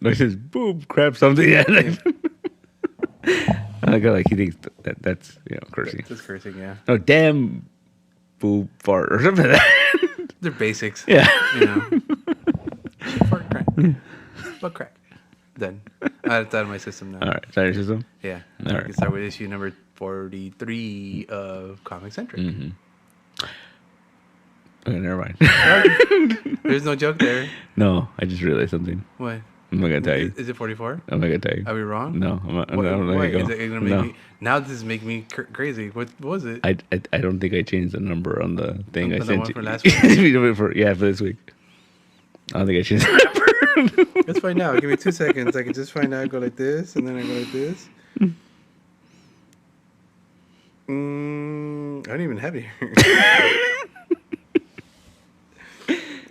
Like his boob crap something. Yeah. I got like he thinks that's cursing. That's cursing, yeah. No, damn boob fart or something like that. They're basics. Yeah. You know. Fart crack. Butt crack. Done. It's out of my system now. All right, is that your system? Yeah. All We right. can start with issue number 43 of ComiCentric. Mm-hmm. Okay, never mind. There's no joke there. No, I just realized something. What? I'm not gonna tell you. Is it 44? I'm not gonna tell you. Are we wrong? No, I'm not. What, I'm not wait, gonna is go. it gonna make me? Now this is making me crazy. What was it? I don't think I changed the number on the thing I The sent one you. for last week? for this week. I don't think I changed the number. Let's find out. Give me 2 seconds. I can just find out. Go like this, and then I go like this. I don't even have it here.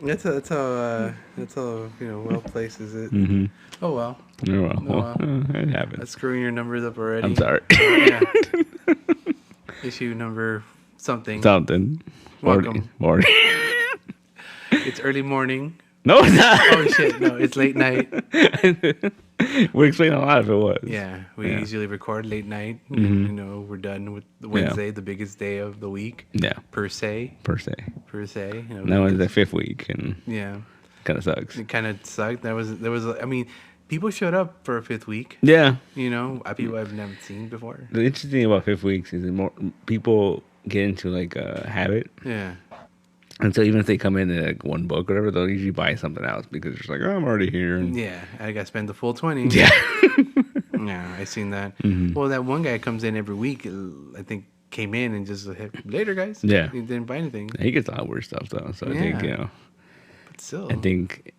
That's how well placed is it. Mm-hmm. Oh well. Oh, well, it happens. That's screwing your numbers up already. I'm sorry. Yeah. Issue number something. Something. Welcome. Morning. It's early morning. No, it's not. Oh shit! No, it's late night. We explain a lot if it was. Yeah, we usually record late night. Mm-hmm. We're done with Wednesday, the biggest day of the week. Yeah. Per se. That was the 5th week, and yeah, kind of sucks. it kind of sucked. There was. I mean, people showed up for a 5th week. Yeah. People I've never seen before. The interesting thing about 5th weeks is that more people get into like a habit. Yeah. And so even if they come in like one book or whatever, they'll usually buy something else because it's like, oh, I'm already here. And Yeah, I got to spend the full 20. yeah. Yeah, I seen that. Mhm. Well, that one guy comes in every week. I think came in and just later, guys. Yeah. He didn't buy anything. He gets a lot worse stuff though. So I think, But still, I think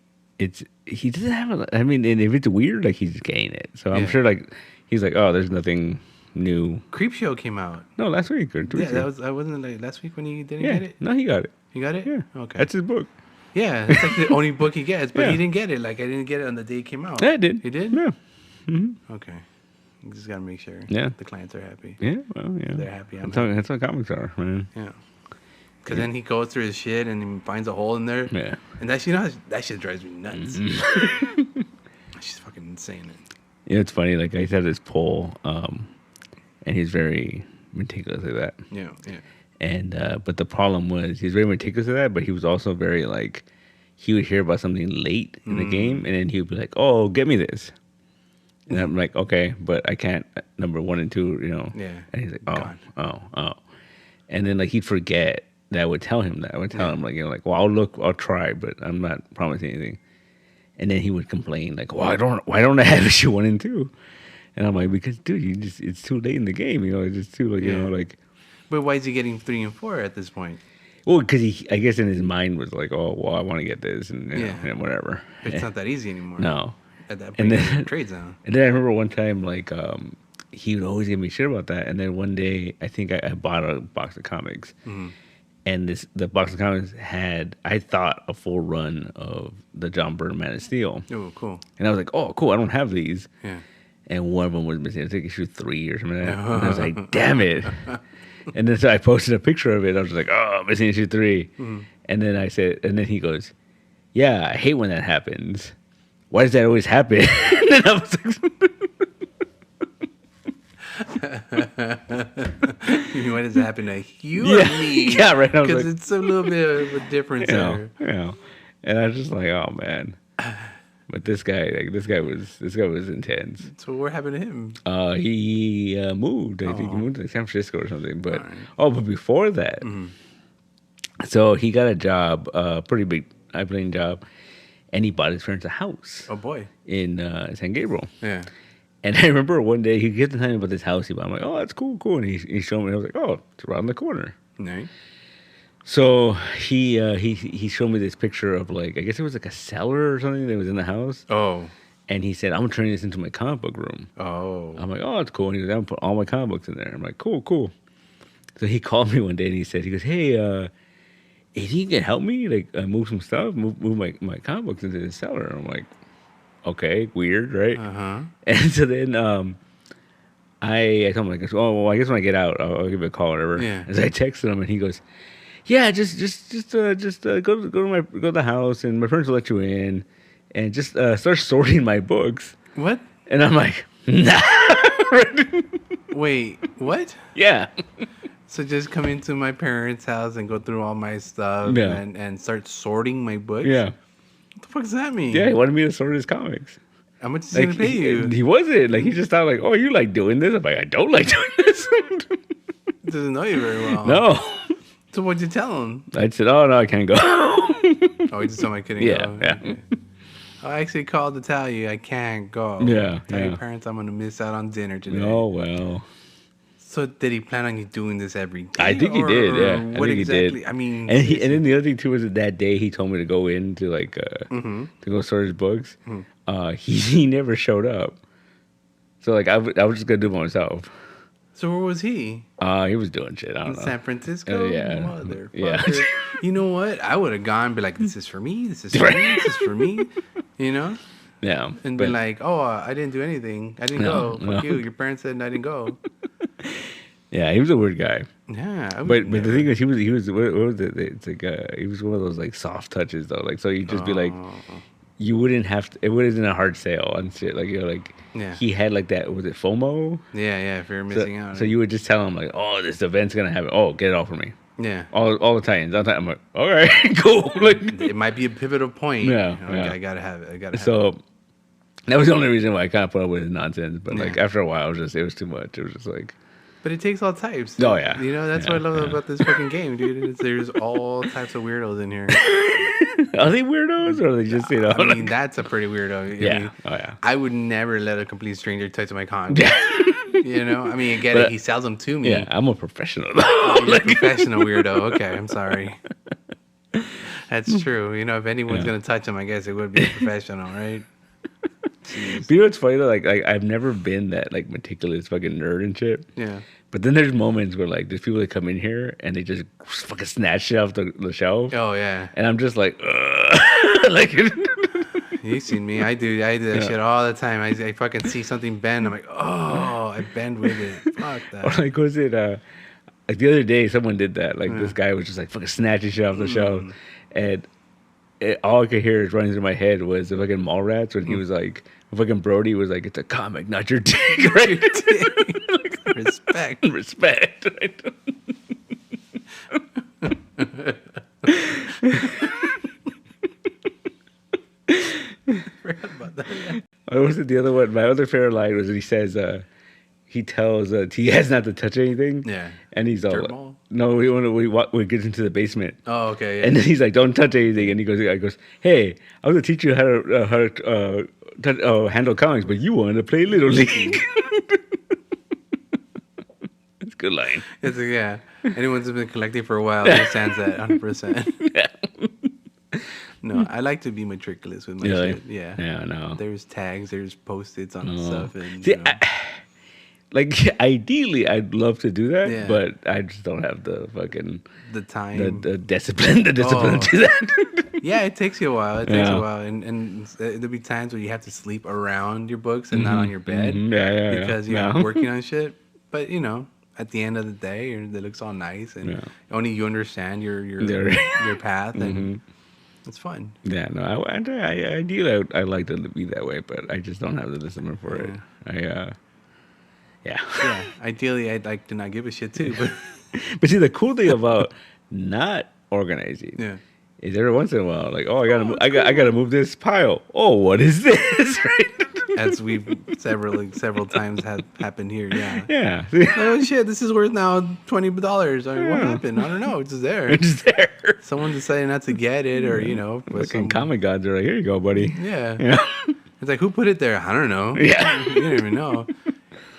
he doesn't have a, I mean, and if it's weird, like he's just getting it. So I'm sure like, he's like, oh, there's nothing new. Creepshow came out. No, last week or 2 weeks ago. That wasn't like last week when he didn't Yeah. get it. No, he got it. You got it? Yeah. Okay. That's his book. Yeah, it's like the only book he gets, but Yeah. he didn't get it. Like I didn't get it on the day it came out. Yeah, it did. He did? Yeah. Mm-hmm. Okay. You just gotta make sure. Yeah. The clients are happy. Yeah. Well, yeah. They're happy. That's how comics are, man. Yeah. Because then he goes through his shit and he finds a hole in there. Yeah. And that shit drives me nuts. She's fucking insane. It's funny. Like I had this poll, and he's very meticulous like that. Yeah, yeah. And but the problem was he's very meticulous at that, but he was also very like he would hear about something late in the game, and then he would be like, "Oh, get me this," and I'm like, "Okay, but I can't." Number 1 and 2, Yeah. And he's like, Gone. "Oh," and then like he'd forget that I would tell him that. I would tell him like, "Well, I'll try, but I'm not promising anything." And then he would complain like, "Why don't I have issue 1 and 2?" And I'm like, "Because dude, it's too late in the game, it's just too like like." But why is he getting 3 and 4 at this point? Well, because I guess in his mind was like, oh, well, I want to get this and, and whatever. It's not that easy anymore. No. At that And point, then- trades now. And then I remember one time, like, he would always give me shit about that. And then one day, I think I bought a box of comics. Mm-hmm. And the box of comics had, I thought, a full run of the John Byrne Man of Steel. Oh, cool. And I was like, oh, cool, I don't have these. Yeah. And one of them was missing. I think issue 3 or something like that. And I was like, damn it. And then so I posted a picture of it. I was like, oh, missing issue 3. Mm-hmm. And then I said, and then he goes, yeah, I hate when that happens. Why does that always happen? And then I was Why does it happen to you Yeah. or me? Yeah, right. I was Because like, it's a little bit of a difference there. And I was just like, oh man. But this guy was intense. So what happened to him? He moved. I think he Oh. moved to San Francisco or something. But Alright. but before that, so he got a job, pretty big high-paying job, and he bought his parents a house Oh boy. in San Gabriel. Yeah. And I remember one day he kept telling me about this house he bought. I'm like, oh, that's cool. And he showed me. I was like, oh, it's around the corner. Nice. So he showed me this picture of like, I guess it was like a cellar or something that was in the house. Oh. And he said, I'm turning this into my comic book room. Oh. I'm like, oh, that's cool. And he goes, I'm gonna put all my comic books in there. I'm like, cool. So he called me one day and he goes, hey, if you can help me, like move some stuff, move my comic books into the cellar. I'm like, okay, weird, right? Uh-huh. And so then I told him, like, oh, well, I guess when I get out, I'll give you a call or whatever. Yeah. As I texted him, and he goes, yeah, just go to the house, and my parents will let you in. and just starts sorting my books. What? And I'm like, nah. Wait, what? Yeah. So just come into my parents' house and go through all my stuff Yeah. and start sorting my books? Yeah. What the fuck does that mean? Yeah, he wanted me to sort his comics. How much is he Like, going to pay you? he wasn't. Like, he just thought, like, oh, you like doing this? I'm like, I don't like doing this. He doesn't know you very well. No. So what'd you tell him? I said, oh, no, I can't go. Oh, he just told me I couldn't Yeah, go. yeah. Okay. I actually called to tell you I can't go. Yeah, Tell yeah. your parents I'm going to miss out on dinner today. Oh, well. So did he plan on you doing this every day? I think he did, yeah. I What think exactly? he did. I mean, And then the other thing, too, was that day he told me to go in to, like, to go sort his books. He never showed up. So, like, I was just going to do it myself. so where was he? He was doing shit. I In don't know. San Francisco? Yeah. Motherfucker. Yeah. You know what? I would have gone and be like, this is for me, this is for me, this is for me. You know? Yeah. And but, be like, oh, I didn't do anything. I didn't No, go. no. Fuck you. Your parents said I didn't go. yeah, he was a weird guy. Yeah. I would But never. the thing is, he was what was it? It's like he was one of those like soft touches though. Like so, you just be like, Oh. you wouldn't have to. It wasn't a hard sale on shit. Like you're like, Yeah. he had like that. Was it FOMO? Yeah, if you're So, missing out. so you would just tell him like, oh, this event's gonna happen. Oh, get it all for me. Yeah. All the times. I'm like, all right, cool. Like It might be a pivotal point. Yeah, You know, yeah. I gotta have it. I gotta have it. so. That was the only reason why I kind of put up with his nonsense. But like Yeah. after a while, it was too much. It was just like, But it takes all types. Oh, yeah. You know, that's Yeah, what I love yeah. about this fucking game, dude. There's all types of weirdos in here. are they weirdos or are they just you know? I mean, like, that's a pretty weirdo. I yeah. mean, Oh yeah. I would never let a complete stranger touch my comic. Yeah. You know, I mean, I get But- it. He sells them to me. Yeah, I'm a professional. Oh, you're a professional weirdo. Okay, I'm sorry. That's true. You know, if anyone's Yeah. gonna touch him, I guess it would be a professional, right? Jeez. But you know what's funny though? Like I've never been that like meticulous fucking nerd and shit. Yeah. But then there's moments where like there's people that come in here and they just fucking snatch shit off the shelf, Oh yeah. and I'm just like, like, You've seen me. I do that Yeah. shit all the time. I fucking see something bend. I'm like, oh, I bend with it. Fuck or that. like was it like the other day someone did that. Like this guy was just like fucking snatching shit off the shelf, and all I could hear is running through my head was the fucking Mallrats when he was like, fucking Brody was like, it's a comic, not your dick, right? Respect. Respect. Right? Forgot about that. Yeah. What was it? The other one. My other favorite line was he says, he tells T.S. not to touch anything. Yeah. And he's all, Dirt like, ball? no, we gets into the basement. Oh, okay. Yeah. And then he's like, don't touch anything. And I goes, hey, I was going to teach you how to handle comics, but you wanted to play Little League. That's a good line. Yeah. Anyone who's been collecting for a while understands that 100%. Yeah. No, I like to be meticulous with my Really? shit. Yeah. Yeah, no. There's tags, there's post-its on the stuff. And, See, you know. like, ideally, I'd love to do that, Yeah. but I just don't have the fucking, the time. the discipline to Oh. do that. Yeah, it takes you a while. It takes Yeah. a while, and there'll be times where you have to sleep around your books and not on your bed Mhm. Yeah. because you're Yeah. working on shit. But you know, at the end of the day, it looks all nice, and Yeah. only you understand your Yeah. your path, and it's fun. Yeah, no, I ideally I like to be that way, but I just don't have the discipline for it. Yeah. Yeah, ideally, I'd like to not give a shit too, but But see, the cool thing about not organizing yeah. is every once in a while, like, oh, I gotta move this pile. Oh, what is this? Right? As we've several times had happened here. Yeah. Yeah. Oh shit! This is worth now $20. What Yeah. happened? I don't know. It's just there. It's just there. Someone decided not to get it, or you know, put Fucking some- comic gods are like, here you go, buddy. Yeah. You know? It's like, who put it there? I don't know. Yeah. You don't even know.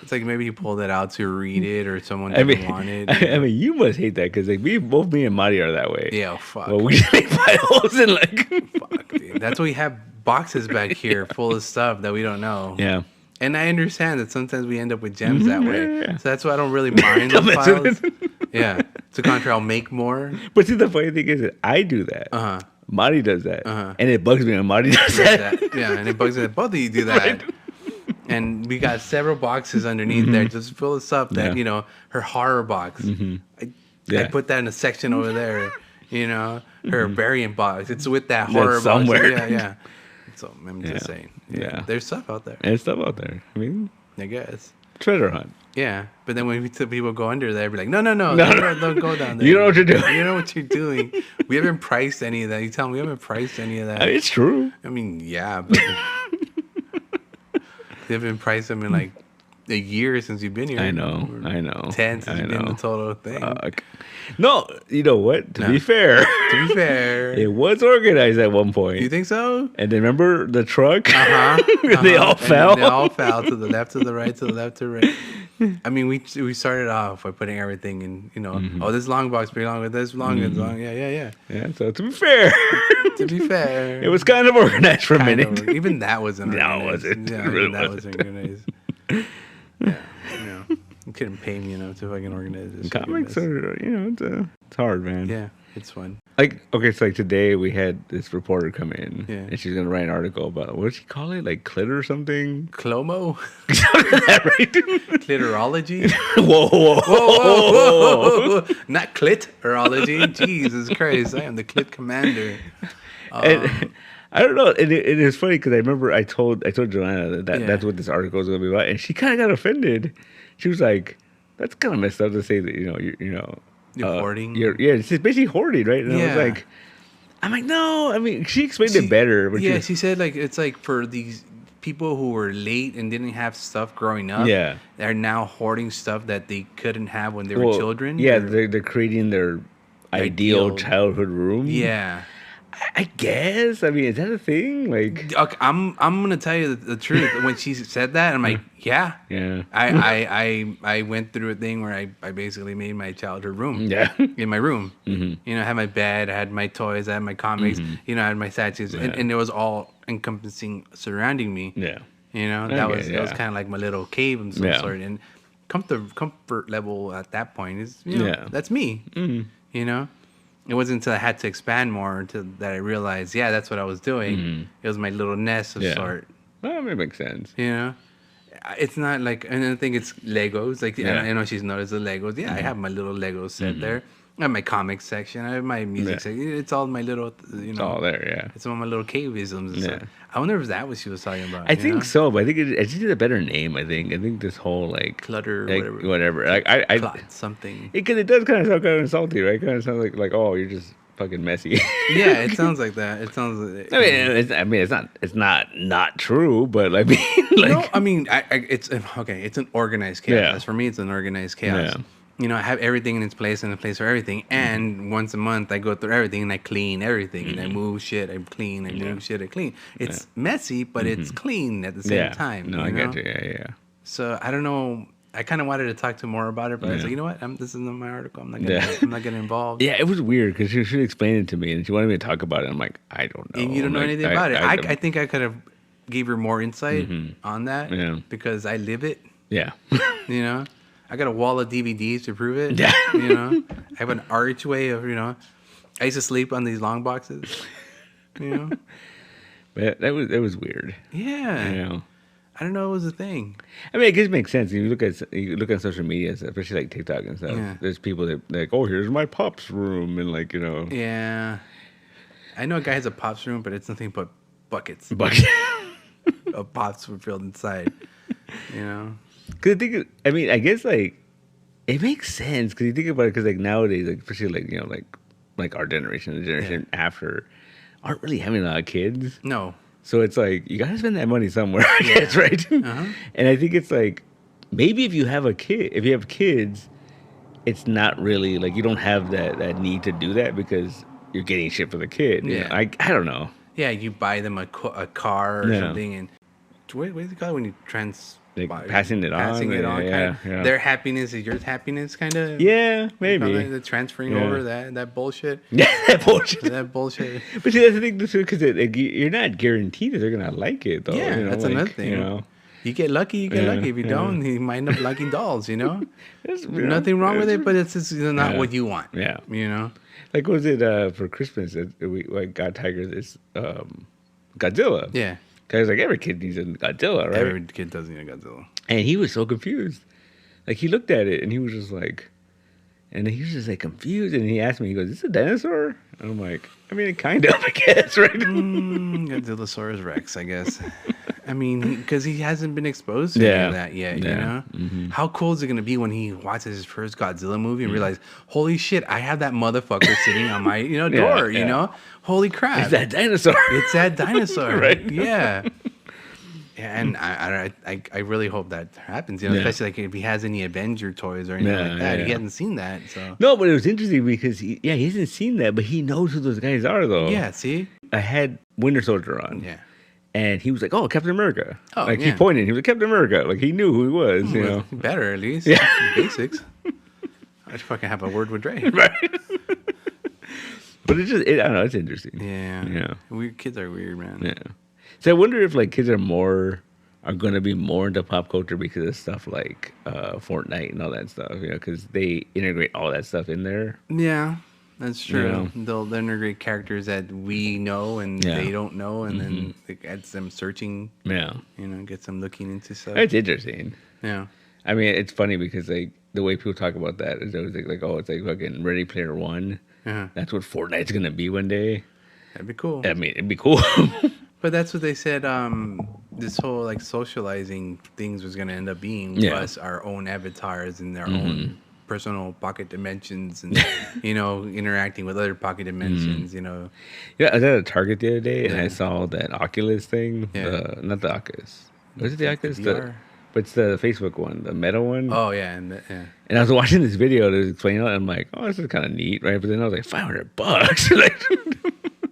It's like maybe you pulled it out to read it, or someone I didn't mean, want it. I mean, you must hate that because like both me and Marty are that way. Yeah, fuck. Well, we just make piles and like. Fuck, dude. That's why we have boxes back here full of stuff that we don't know. Yeah. And I understand that sometimes we end up with gems that way. Yeah. So that's why I don't really mind those Don't mess with piles. Yeah. To contrary, I'll make more. But see, the funny thing is that I do that. Uh-huh. Marty does that. Uh-huh. And it bugs me when Marty does that. Yeah, and it bugs me that both of you do that. Right. And we got several boxes underneath there just full of stuff that, Yeah. you know, her horror box. I Yeah. put that in a section over there. You know, her variant box. It's with that horror box. somewhere. Yeah. So I'm just saying. Yeah. There's stuff out there. And stuff out there. I mean, I guess. treasure hunt. Yeah, but then when people go under there, be like, no, don't go down there. You know what you're doing. You know what you're doing. We haven't priced any of that. You tell them we haven't priced any of that. It's true. I mean, yeah, but they haven't priced them in like a year since you've been here. I know. 10 since you've been the total thing. No, you know what? To be fair, it was organized at one point. You think so? And then remember the truck? They all fell. They all fell to the left, to the right, to the left, to the right. I mean, we started off by putting everything in, oh, this long box belongs with this long, this long. Yeah. Yeah, so to be fair. It was kind of organized for a minute. Even that wasn't organized. No, it wasn't. Yeah, It really that wasn't. wasn't organized. Yeah, you couldn't pay me enough to fucking organize this. Comics are, it's hard, man. Yeah, it's fun. Like, okay, so like today we had this reporter come in, Yeah. and she's gonna write an article about what did she call it, like clutter or something? Clomo? Is that right? Clitorology? Whoa. Not clitorology. Jesus Christ, I am the clit commander. And, I don't know. And it is funny because I remember I told Joanna that Yeah. that's what this article was going to be about, and she kind of got offended. She was like, "That's kind of messed up to say that you're hoarding." It's just basically hoarding, right?" And I was like, "I'm like, no. I mean, she explained it better." But she said like it's like for these people who were late and didn't have stuff growing up. Yeah, they're now hoarding stuff that they couldn't have when they were children. Yeah, they're creating their ideal childhood room. Yeah. I guess. I mean, is that a thing? Like, okay, I'm gonna tell you the truth. When she said that, I'm like, yeah. I went through a thing where I basically made my childhood room. Yeah. In my room. Mm-hmm. I had my bed, I had my toys, I had my comics. I had my statues, and it was all encompassing surrounding me. Yeah. That was kind of like my little cave of some sort. And comfort level at that point is that's me. Mm-hmm. It wasn't until I had to expand more that I realized, that's what I was doing. Mm-hmm. It was my little nest of sort. Well, it makes sense. It's not like, and I think it's Legos. Like, I know she's noticed the Legos. Yeah, I have my little Lego set there. I have my comics section. I have my music section. It's all my little, It's all there, yeah. It's all my little caveisms and stuff. I wonder if that what she was talking about. I think so, but I think it just needs a better name. I think this whole like clutter, like, whatever. Like I something. Because it does kind of sound kind of insulting, right? Kind of sounds like oh, you're just fucking messy. Yeah, it sounds like that. It sounds. Like, it's not true, but I mean, like, no, I mean, it's okay. It's an organized chaos. For me, it's an organized chaos. Yeah. I have everything in its place and a place for everything. And once a month, I go through everything and I clean everything. And I move shit, I clean, I move shit, I clean. It's messy, but it's clean at the same time. No, I get you. Yeah. So I don't know. I kind of wanted to talk to her more about it, but I was like, you know what? This isn't my article. I'm not getting involved. Yeah, it was weird because she explained it to me and she wanted me to talk about it. I'm like, I don't know. And you don't know anything about it. I think I could have gave her more insight on that because I live it. Yeah. I got a wall of DVDs to prove it. Yeah. I have an archway of, I used to sleep on these long boxes. But that was weird. Yeah. I don't know it was a thing. I mean, it just makes sense. You look at social media, especially like TikTok and stuff. Yeah. There's people that like, oh, here's my pop's room, and like Yeah. I know a guy has a pop's room, but it's nothing but buckets. Of pops were filled inside. Because I guess like it makes sense because you think about it. Because like nowadays, like especially like our generation, the generation after, aren't really having a lot of kids. No. So it's like you gotta spend that money somewhere, I guess, right? And I think it's like maybe if you have kids, it's not really like you don't have that need to do that because you're getting shit for the kid. Yeah. I don't know. Yeah, you buy them a car or something, and what is it called when you passing it on? Yeah. Their happiness is your happiness, kind of. Yeah, maybe. The transferring over that bullshit. Yeah, that bullshit. That bullshit. But see, that's the thing, because you're not guaranteded that they're gonna like it, though. Yeah, that's another thing. You get lucky, If you don't, you might end up liking dolls. There's nothing wrong with it, but it's just not what you want. Yeah. Like, was it for Christmas? We got Tiger this Godzilla. Yeah. Because like every kid needs a Godzilla, right? Every kid does need a Godzilla. And he was so confused. Like he looked at it and he was just like, And he was just like confused, and he asked me, he goes, "Is this a dinosaur?" And I'm like, I mean, kind of, I guess, right? Godzillasaurus Rex, I guess. I mean, because he hasn't been exposed to any of that yet, you know? How cool is it going to be when he watches his first Godzilla movie and realizes, holy shit, I have that motherfucker sitting on my, door, you know? Holy crap. It's that dinosaur. It's that dinosaur. Right? Yeah. And I really hope that happens, especially like if he has any Avenger toys or anything like that. He hasn't seen that, so. No, but it was interesting because he hasn't seen that, but he knows who those guys are, though. Yeah, see? I had Winter Soldier on. Yeah. And he was like, "Oh, Captain America!" Oh, like he pointed. He was like, "Captain America!" Like he knew who he was. You know, better at least. Yeah, basics. I should fucking have a word with Dre. Right. But it's just, I don't know. It's interesting. Yeah. Weird kids are weird, man. Yeah. So I wonder if like kids are going to be more into pop culture because of stuff like Fortnite and all that stuff. Because they integrate all that stuff in there. Yeah. That's true. They'll integrate characters that we know and they don't know, and then it adds them searching. Yeah. Gets them looking into stuff. It's interesting. Yeah. I mean, it's funny because like the way people talk about that is always like oh, it's like fucking Ready Player One. That's what Fortnite's gonna be one day. That'd be cool. I mean, it'd be cool. But that's what they said. This whole like socializing things was gonna end up being us, our own avatars and their own personal pocket dimensions, and interacting with other pocket dimensions. Yeah, I was at a Target the other day and I saw that Oculus thing. Not the Oculus. Was it the Oculus? But it's the Facebook one, the Meta one. Oh yeah, and I was watching this video that was explaining it. And I'm like, oh, this is kind of neat, right? But then I was like, $500. Like,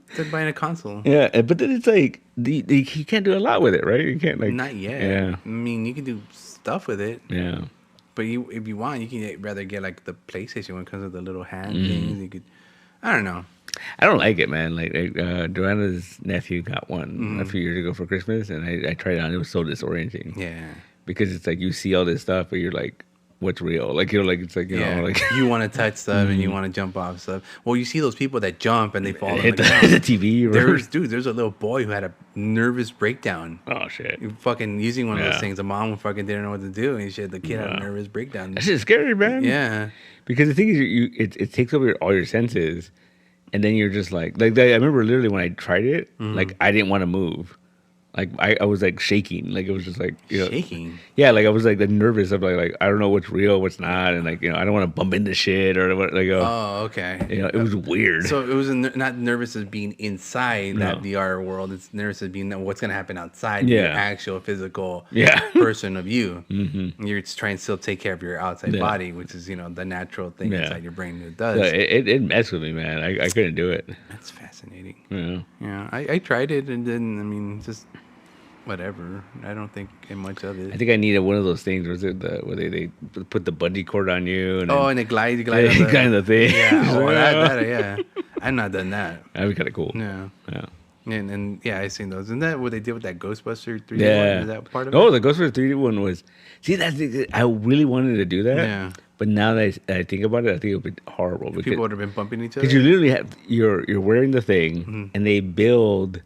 it's like buying a console. Yeah, but then it's like you can't do a lot with it, right? You can't like. Not yet. Yeah. I mean, you can do stuff with it. Yeah. But if you want, you can rather get like the PlayStation one because of the little hand things. You could, I don't know. I don't like it, man. Like Joanna's nephew got one a few years ago for Christmas, and I tried it on. It was so disorienting. Yeah. Because it's like you see all this stuff, but you're like, what's real? Like it's like you know, like you want to touch stuff and you want to jump off stuff. Well, you see those people that jump and they fall on the ground. The TV. There's a little boy who had a nervous breakdown. Oh shit! Fucking using one of those things. The mom fucking didn't know what to do, and the kid had a nervous breakdown. That shit's scary, man. Yeah. Because the thing is, it takes over all your senses, and then you're just like I remember literally when I tried it, like I didn't want to move. Like I was like shaking, like it was just like shaking. Yeah, like I was like nervous. I'm like I don't know what's real, what's not, and like I don't want to bump into shit or what. Like oh, okay. It was weird. So it was not nervous as being inside that VR world. It's nervous as being what's gonna happen outside your actual physical person of you. You're trying to still take care of your outside body, which is the natural thing inside your brain that does. It messed with me, man. I couldn't do it. That's fascinating. Yeah. I tried it and then just. Whatever. I don't think much of it. I think I needed one of those things. Was it where they put the bungee cord on you? And and it glides. Kind of thing. Yeah. I've not done that. That'd be kind of cool. Yeah. Yeah. And I've seen those. Isn't that what they did with that Ghostbuster 3D one? Is that part of it? Oh, the Ghostbuster 3D one was... See, I really wanted to do that. Yeah. But now that I think about it, I think it would be horrible. People would have been bumping each other? Because you literally you're wearing the thing, and they build...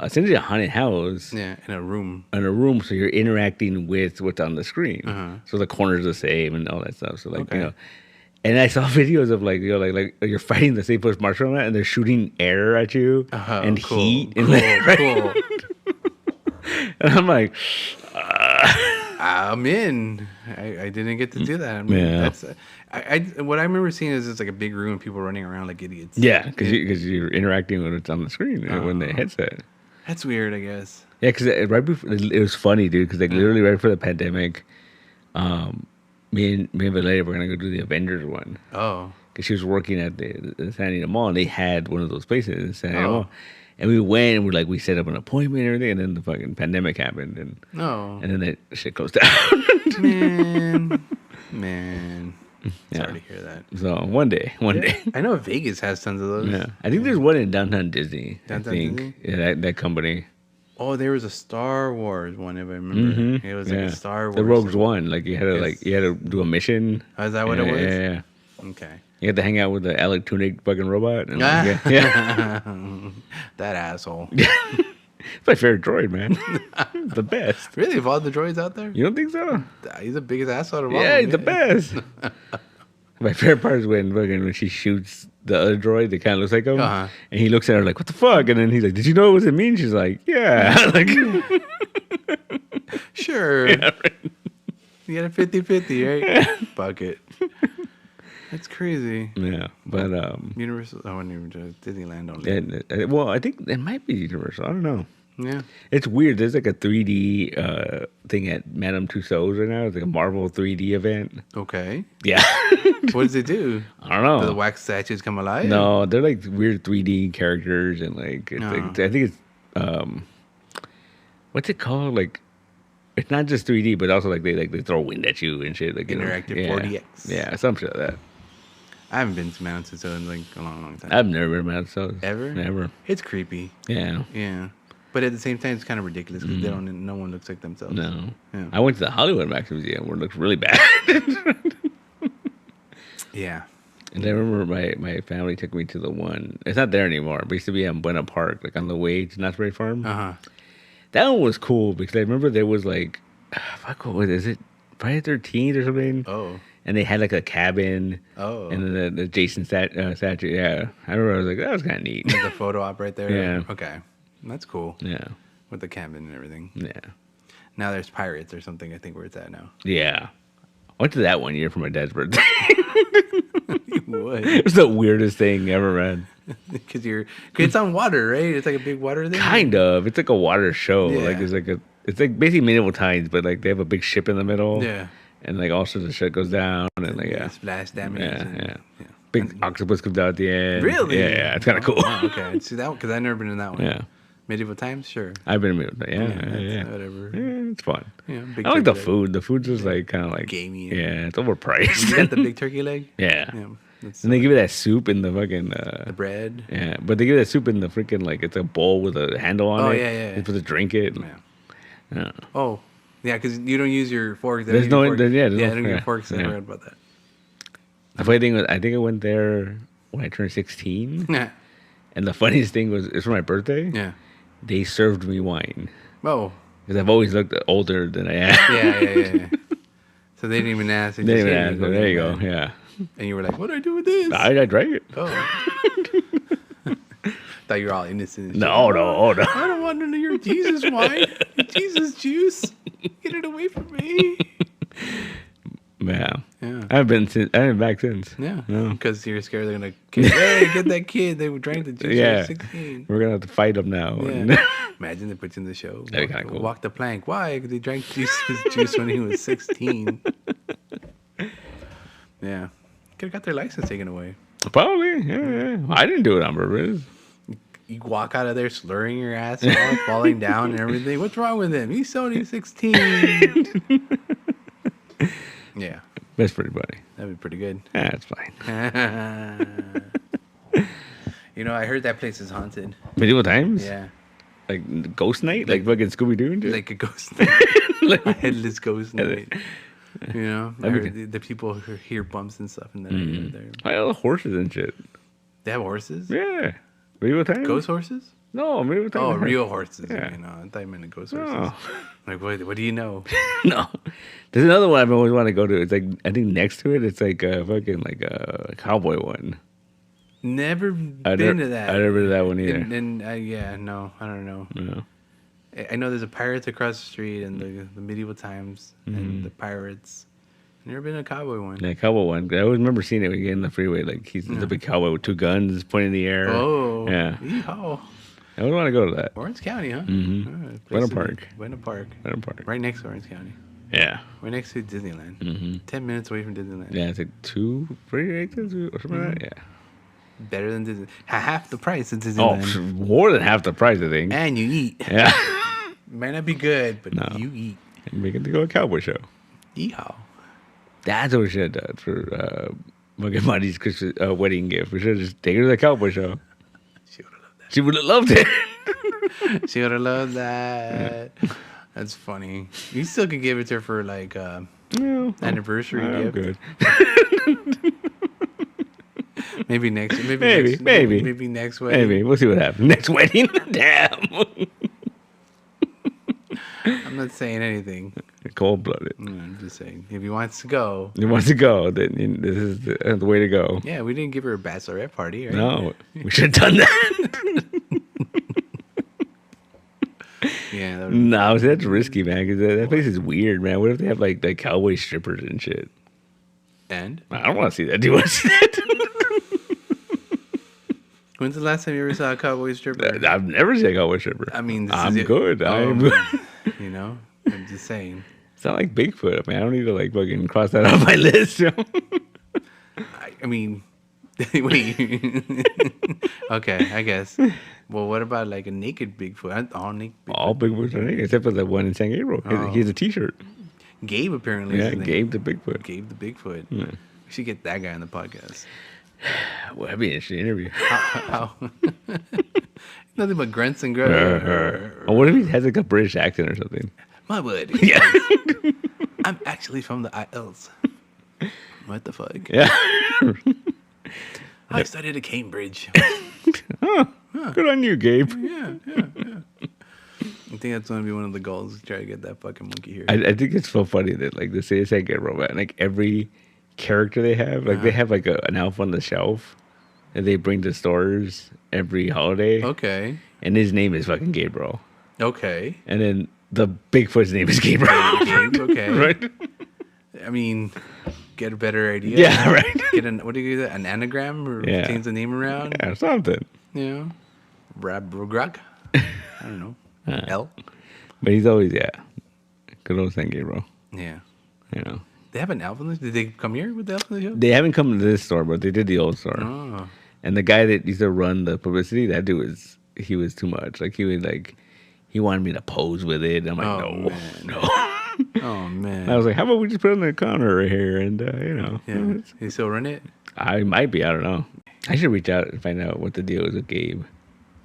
essentially a haunted house. Yeah, in a room. So you're interacting with what's on the screen. So the corner's the same and all that stuff. So like and I saw videos of like like you're fighting the St. Louis Marshal and they're shooting air at you and heat. Cool. And I'm like, I'm in. I didn't get to do that. I mean, that's what I remember seeing is it's like a big room and people running around like idiots. Yeah, because you're interacting with what's on the screen when the headset. That's weird, I guess. Yeah, because right before it was funny, dude. Because like literally right before the pandemic, me and Valeria were gonna go do the Avengers one. Oh, because she was working at the San Diego Mall and they had one of those places in San Diego Mall. And we went and we set up an appointment and everything, and then the fucking pandemic happened, and then that shit closed down. Man, sorry to hear that. So one day. I know Vegas has tons of those. Yeah, I think there's one in Downtown Disney. Disney? Yeah, that company. Oh, there was a Star Wars one, if I remember. It was like a Star Wars. The Rogues One, like you had to do a mission. Oh, is that what it was? Yeah. Okay. You had to hang out with the Alec Tunic fucking robot. And That asshole. It's my favorite droid, man. The best. Really? Of all the droids out there? You don't think so? He's the biggest asshole of all. Yeah, he's the best. My favorite part is when she shoots the other droid that kind of looks like him, and he looks at her like, "What the fuck?" And then he's like, "Did you know what it means?" She's like, "Yeah." Like, sure. Yeah, right. You got a 50-50, right? Fuck it. That's crazy. Yeah, but Universal. Oh, Disneyland only. well, I think it might be Universal. I don't know. Yeah. It's weird. There's like a 3D thing at Madame Tussauds right now. It's like a Marvel 3D event. Okay. Yeah. What does it do? I don't know. Do the wax statues come alive? No, they're like weird 3D characters and like, I think it's what's it called? Like, it's not just 3D, but also like they throw wind at you and shit. Like Interactive 4DX. Yeah, some shit like that. I haven't been to Madame Tussauds in like a long, long time. I've never been to Madame Tussauds. Ever? Never. It's creepy. Yeah. Yeah. But at the same time, it's kind of ridiculous because no one looks like themselves. No. Yeah. I went to the Hollywood Wax Museum where it looks really bad. Yeah. And I remember my family took me to the one. It's not there anymore. But it used to be in Buena Park, like on the way to Knott's Berry Farm. That one was cool because I remember there was like, fuck, what was it? Is it Friday the 13th or something? Oh. And they had like a cabin. Oh. And then the Jason statue. Yeah. I remember I was like, that was kind of neat. There's a photo op right there. Yeah. Okay. That's cool. Yeah. With the cabin and everything. Yeah. Now there's Pirates or something, I think, where it's at now. Yeah. I went to that one year for my dad's birthday. You would. It was the weirdest thing ever, man. Because it's on water, right? It's like a big water thing. Kind of. It's like a water show. Yeah. Like it's like basically medieval times, but like they have a big ship in the middle. Yeah. And like all sorts of shit goes down and like splash damage. Yeah. Big octopus comes out at the end. Really? Yeah. It's kind of cool. Oh, okay. See that one because I've never been in that one. Yeah. Medieval times, sure. I've been in medieval. Yeah. Whatever. Yeah, it's fun. Yeah. I like the food. The food's just like kind of like gamey. Yeah, it's overpriced. You got the big turkey leg. Yeah. Yeah. And they give you that soup in the fucking the bread. Yeah, but they give you that soup in the freaking like it's a bowl with a handle on it. Oh yeah. You're supposed to drink it. Yeah. Oh, yeah, because you don't use your fork. There's no fork. There's don't no use your forks. I forgot about that. The funny thing was, I think I went there when I turned 16. Yeah. And the funniest thing was, it's for my birthday. Yeah. They served me wine. Oh. Because I've always looked older than I am. Yeah. So they didn't even ask. They didn't even ask. There you go. Yeah. And you were like, "What do I do with this?" I drank it. Oh. Thought you were all innocent. No. I don't want none of your Jesus wine, Jesus juice. Get it away from me. Yeah. Yeah. I haven't been back since. Yeah. No. Because you're scared they're gonna hey, get that kid. They drank the juice. Yeah. At 16. We're gonna have to fight them now. Yeah. Imagine they put you in the show. That'd be kind of cool. Walk the plank. Why? Because he drank Jesus juice when he was 16. Yeah. Could have got their license taken away. Probably. Yeah. I didn't do it on purpose. You walk out of there slurring your ass off, falling down and everything. What's wrong with him? He's only 16. Yeah. That's pretty funny. That'd be pretty good. Yeah, it's fine. You know, I heard that place is haunted. Medieval times? Yeah. Like ghost night? Like fucking Scooby Doo and shit? Like a ghost night. A headless ghost night. You know? I heard the people who hear bumps and stuff in the night. I all the horses and shit. They have horses? Yeah. Medieval times? Ghost horses? No, medieval times. Oh, real horses. Yeah. You know, I thought you meant the ghost horses. No. Like, what do you know? No. There's another one I've always wanted to go to. It's like, I think next to it, it's like a fucking like a cowboy one. Never been to that. I've never been to that one either. And yeah, no, I don't know. No. I know there's a Pirates across the street and the medieval times and the Pirates. Never been to a cowboy one. Yeah, cowboy one. I always remember seeing it when you get in the freeway. Like, he's a big cowboy with two guns pointing in the air. Oh. Yeah. Yeehaw. I would want to go to that. Orange County, huh? Mm-hmm. Buena Park. Buena Park. Buena Park. Right next to Orange County. Yeah. Right next to Disneyland. Mm-hmm. 10 minutes away from Disneyland. Yeah, it's like 2 free exits or something like that. Yeah. Better than Disney. Half the price of Oh, Disneyland. more than half the price, I think. And you eat. Yeah. Might not be good, but No. you eat. And we get to go to a cowboy show. Yeehaw. That's what we should have done for Marty's Christmas wedding gift. We should have just taken her to the cowboy show. She would have loved that. She would have loved it. She would have loved that. Yeah. That's funny. You still could give it to her for like anniversary I'm gift. good. Maybe next. Maybe next wedding. Maybe we'll see what happens next wedding. Damn. I'm not saying anything. Cold blooded. I'm just saying, if he wants to go, then this is the way to go. Yeah, we didn't give her a bachelorette party, right? No, we should have done that. Yeah. No, that's risky, man. Because that place is weird, man. What if they have like cowboy strippers and shit? And I don't want to see that. Do you want to see that? When's the last time you ever saw a cowboy stripper? I've never seen a cowboy stripper. I mean, I'm good. I'm good. You know, I'm just saying. It's not like Bigfoot. I mean, I don't need to fucking cross that off my list. You know? I mean, wait. Okay, I guess. Well, what about like a naked Bigfoot? All naked. All Bigfoots are naked, except for the one in San Gabriel. He has a T-shirt. Gabe apparently. Yeah, Gabe the Bigfoot. Gabe the Bigfoot. Yeah. We should get that guy on the podcast. Well, that'd be an interesting interview. How? Nothing but grunts and grunts. Or what if he has like a British accent or something? My word. Yeah. I'm actually from the IELTS. What the fuck? Yeah. I studied at Cambridge. Good on you, Gabe. Yeah. I think that's going to be one of the goals. Try to get that fucking monkey here. I think it's so funny that the CSI get robot, like every character they have, they have an elf on the shelf that they bring to stores every holiday. Okay. And his name is fucking Gabriel. Okay. And then the Bigfoot's name is Gabriel. Gabe, okay. Right? I mean, get a better idea. Yeah, right. Get what do you get? An anagram or change the name around? Yeah, something. You know? Rabrogrug? I don't know. L? But he's always, good old San Gabriel. Yeah. You know. They have an elf in the show? Did they come here with the elf in the show? They haven't come to this store, but they did the old store. Oh. And the guy that used to run the publicity, that dude he was too much. He wanted me to pose with it. I'm like, no. Oh, man. And I was like, how about we just put it on the counter right here? And, you know. Yeah. You still run it? I might be. I don't know. I should reach out and find out what the deal is with Gabe.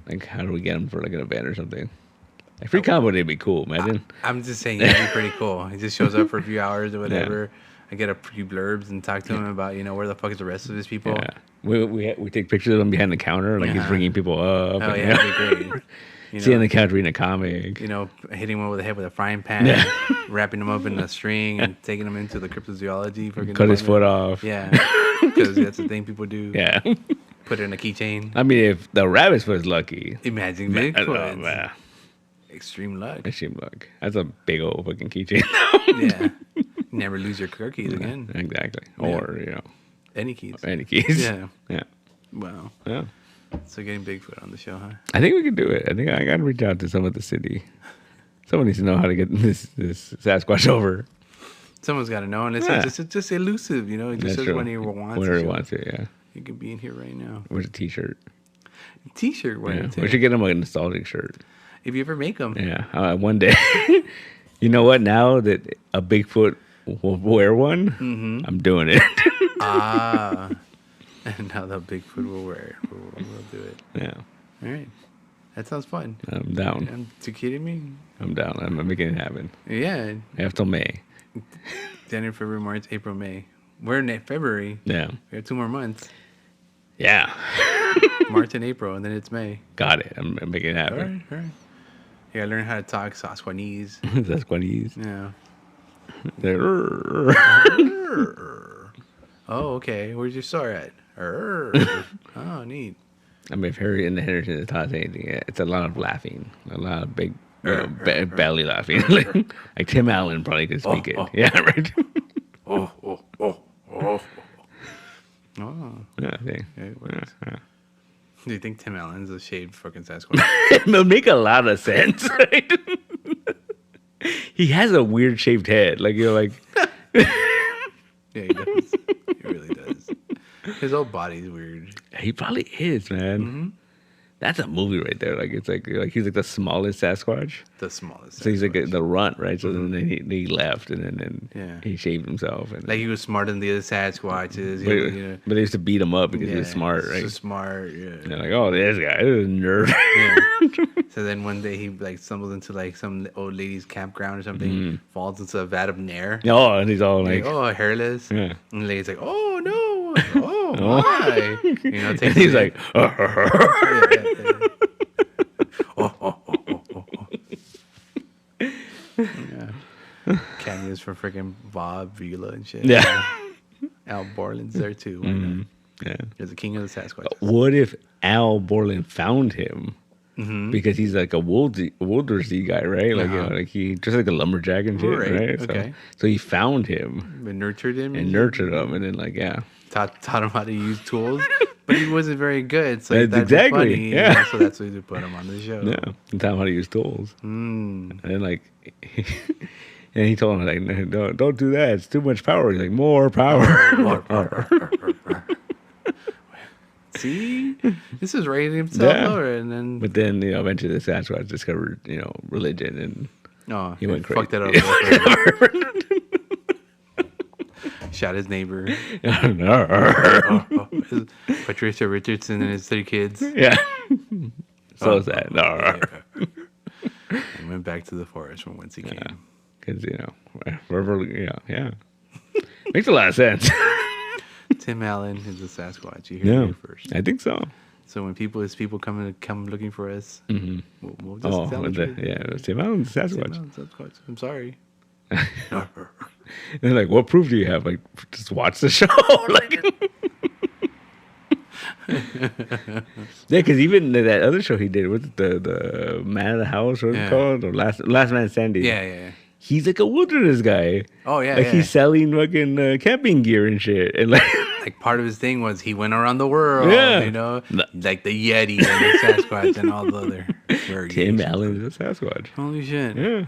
Like, how do we get him for an event or something? A free combo would be cool, imagine. I'm just saying, that'd be pretty cool. He just shows up for a few hours or whatever. Yeah. I get a few blurbs and talk to him about, where the fuck is the rest of his people. Yeah. We take pictures of him behind the counter, he's ringing people up. Oh, yeah, that'd be great. See on the couch reading a comic. Hitting him over the head with a frying pan, wrapping him up in a string, and taking him into the cryptozoology. Cut his foot off. Yeah, because that's the thing people do. Yeah. Put it in a keychain. I mean, if the rabbit's was lucky. Imagine Bigfoot. Extreme luck. Extreme luck. That's a big old fucking keychain. Yeah. Never lose your car keys again. Exactly. Or, any keys. Any keys. Yeah. Yeah. Wow. Yeah. So getting Bigfoot on the show, huh? I think we can do it. I think I got to reach out to someone at the city. Someone needs to know how to get this Sasquatch over. Someone's got to know, and it's just elusive, It just says when he wants. Whenever he wants it, yeah. He could be in here right now. Where's a T-shirt? T-shirt wearing too. We should get him a nostalgic shirt. If you ever make them. Yeah, one day. You know what? Now that a Bigfoot will wear one, I'm doing it. And now the Bigfoot will wear it. We'll do it. Yeah. All right. That sounds fun. I'm down. You kidding me? I'm down. I'm making it happen. Yeah. I have till May. January, February, March, April, May. We're in February. Yeah. We have 2 more months. Yeah. March and April, and then it's May. Got it. I'm making it happen. All right. You gotta learn how to talk Sasquatchese. Sasquatchese. Yeah. Oh, okay. Where's your star at? Oh, neat. I mean, if Harry and the Henderson is taught us anything, it's a lot of laughing. A lot of big belly laughing. Like Tim Allen probably could speak it. Yeah, right? Oh. Yeah, I think. Yeah. Do you think Tim Allen's a shaved fucking Sasquatch? It would make a lot of sense, right? He has a weird shaped head. Yeah, he does. He really does. His whole body's weird. He probably is, man. Mm-hmm. That's a movie right there. It's like he's like the smallest Sasquatch. The smallest. So he's like the runt, right? So then he left, and then he shaved himself, and he was smarter than the other Sasquatches. But they used to beat him up because he was smart, right? So smart, yeah. And they're like, oh, this guy is a nerd. Yeah. So then one day he stumbles into some old lady's campground or something, falls into a vat of nair. Oh, and he's all like, hairless. Yeah. And the lady's like, oh no. Oh, why? And he's like, Cameos for freaking Bob Vila and shit. Yeah. Al Borland's there too. Why not? Yeah. There's the king of the Sasquatch. What if Al Borland found him? Because he's like a Wildersy guy, right? Like, like he just like a lumberjack and shit, right? Okay. So he found him And nurtured him. and nurtured him, and then like taught him how to use tools, but he wasn't very good. So That's exactly, funny, yeah. So that's why they put him on the show. yeah, and taught him how to use tools, and then like. And he told him like, no, don't do that. It's too much power. He's like, more power. See, this is raising himself lower, and then. But then eventually the Sasquatch discovered religion, and he went crazy. Fucked that up. Shot his neighbor. Patricia Richardson and his 3 kids. Yeah. So sad. And went back to the forest from whence he came. Because wherever, yeah. Makes a lot of sense. Tim Allen is a Sasquatch. You heard it here first. I think so. So when people come looking for us, we'll just tell them it was Tim Allen, Sasquatch. Tim Allen, Sasquatch. I'm sorry. And like, what proof do you have? Like, just watch the show. Like, yeah, because even that other show he did, what's it, the Man of the House, what's it called? Or Last Man Standing. Yeah. He's like a wilderness guy. Oh yeah, like he's selling fucking camping gear and shit, and like part of his thing was he went around the world. Like the Yeti and the Sasquatch and all the other. Tim Allen is a Sasquatch. Holy shit! Yeah.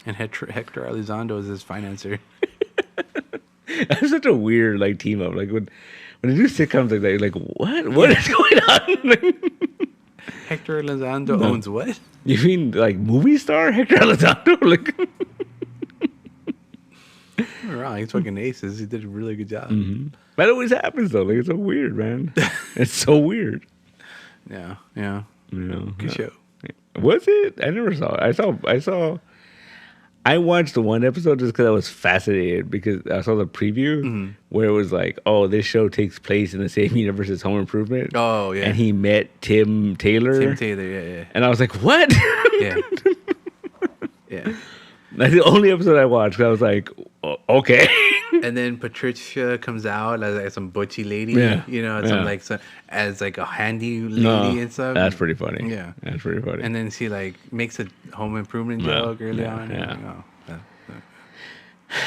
And Hector Elizondo is his financier. That's such a weird like team up. Like when they do sitcoms like that, you're like, what is going on? Hector Elizondo owns what? You mean like movie star Hector Elizondo? Like, you're wrong. He's fucking aces. He did a really good job. That always happens though. Like it's so weird, man. It's so weird. Yeah. Good show. Was it? I never saw it. I watched the one episode just because I was fascinated because I saw the preview where it was like, oh, this show takes place in the same universe as Home Improvement. Oh, yeah. And he met Tim Taylor. Yeah. And I was like, what? Yeah. Yeah. That's the only episode I watched. I was like, okay. And then Patricia comes out as some butchy lady, as like a handy lady and stuff. That's pretty funny. Yeah, that's pretty funny. And then she like makes a Home Improvement joke early on. Yeah.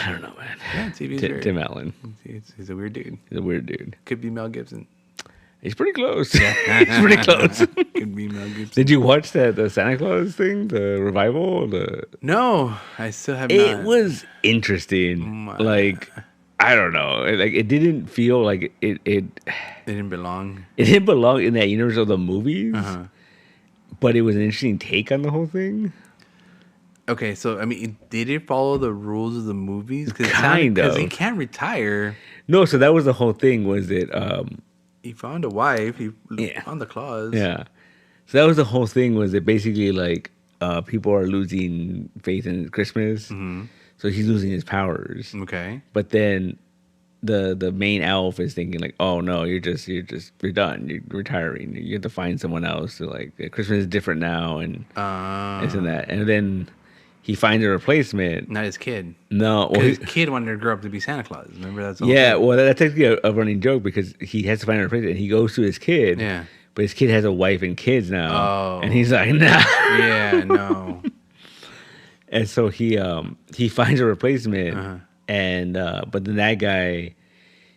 I don't know, man. Yeah, TV's weird. Tim Allen. He's a weird dude. He's a weird dude. Could be Mel Gibson. He's pretty close. Yeah. He's pretty close. Could be Mel Gibson. Did you watch the Santa Claus thing, the revival? No, I still have not. It was interesting. Like, I don't know. Like, it didn't feel like it didn't belong. It didn't belong in that universe of the movies. But it was an interesting take on the whole thing. Okay, so I mean, did it follow the rules of the movies? Kind of. Because he can't retire. No, so that was the whole thing. Was it? He found a wife. He found the clause. Yeah. So that was the whole thing. Was it basically like people are losing faith in Christmas? So he's losing his powers. Okay. But then the main elf is thinking like, oh no, you're done. You're retiring. You have to find someone else. So like Christmas is different now, and this and that. And then he finds a replacement. Not his kid. No, well, his kid wanted to grow up to be Santa Claus. Remember that? Well, that's actually a running joke because he has to find a replacement. And he goes to his kid. Yeah. But his kid has a wife and kids now. Oh. And he's like, nah. Yeah, no. And so he finds a replacement, and but then that guy,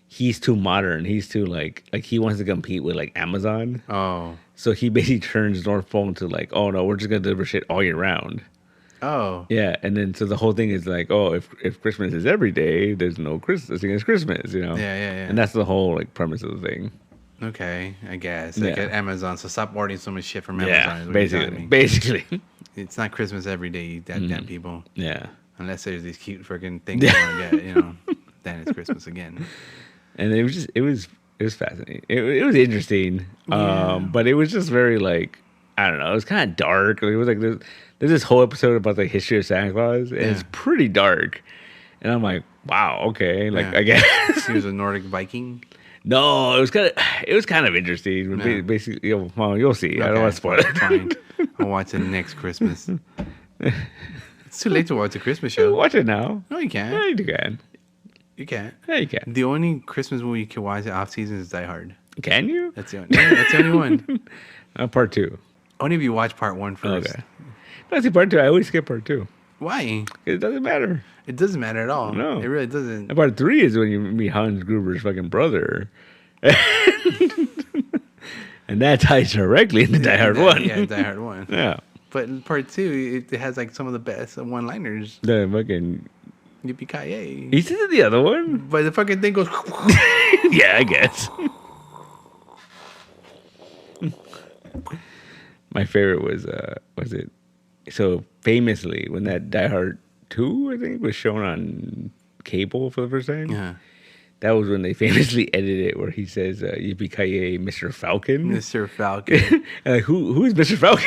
he's too modern. He's too like he wants to compete with like Amazon. Oh. So he basically turns North Pole into like, oh no, we're just gonna deliver shit all year round. Oh. Yeah, and then so the whole thing is like, oh, if Christmas is every day, there's no Christmas against Christmas, Yeah. And that's the whole like premise of the thing. Okay, I guess. Like at Amazon, so stop ordering so much shit from Amazon. Yeah, basically. It's not Christmas every day, you damn people. Yeah. Unless there's these cute freaking things you want to get, then it's Christmas again. And it was fascinating. It was interesting. But it was just very like, I don't know, it was kind of dark. It was like there's this whole episode about the history of Santa Claus, and it's pretty dark. And I'm like, wow, okay. Like I guess he was a Nordic Viking. No, it was kind of interesting. Yeah. Basically, you'll see. Okay, I don't want to spoil it. Fine. I'll watch it next Christmas. It's too late to watch a Christmas show. Watch it now. No, you can't. Yeah, you can. You can't. Yeah, you can. The only Christmas movie you can watch off season is Die Hard. Can you? That's the only one. Part 2. Only if you watch part 1 first. Okay. No, see, part 2. I always skip part 2. Why? It doesn't matter. It doesn't matter at all. No. It really doesn't. And part 3 is when you meet Hans Gruber's fucking brother. And that ties directly into Die Hard 1. Yeah, Die Hard 1. Yeah. But in part 2, it has like some of the best one-liners. The fucking... Yippee-ki-yay. He said the other one? But the fucking thing goes... Yeah, I guess. My favorite was it? So famously, when that Die Hard 2, I think, was shown on cable for the first time. Yeah. That was when they famously edited it, where he says, "Yippee-ki-yay, Mr. Falcon." Mr. Falcon. And like, who is Mr. Falcon?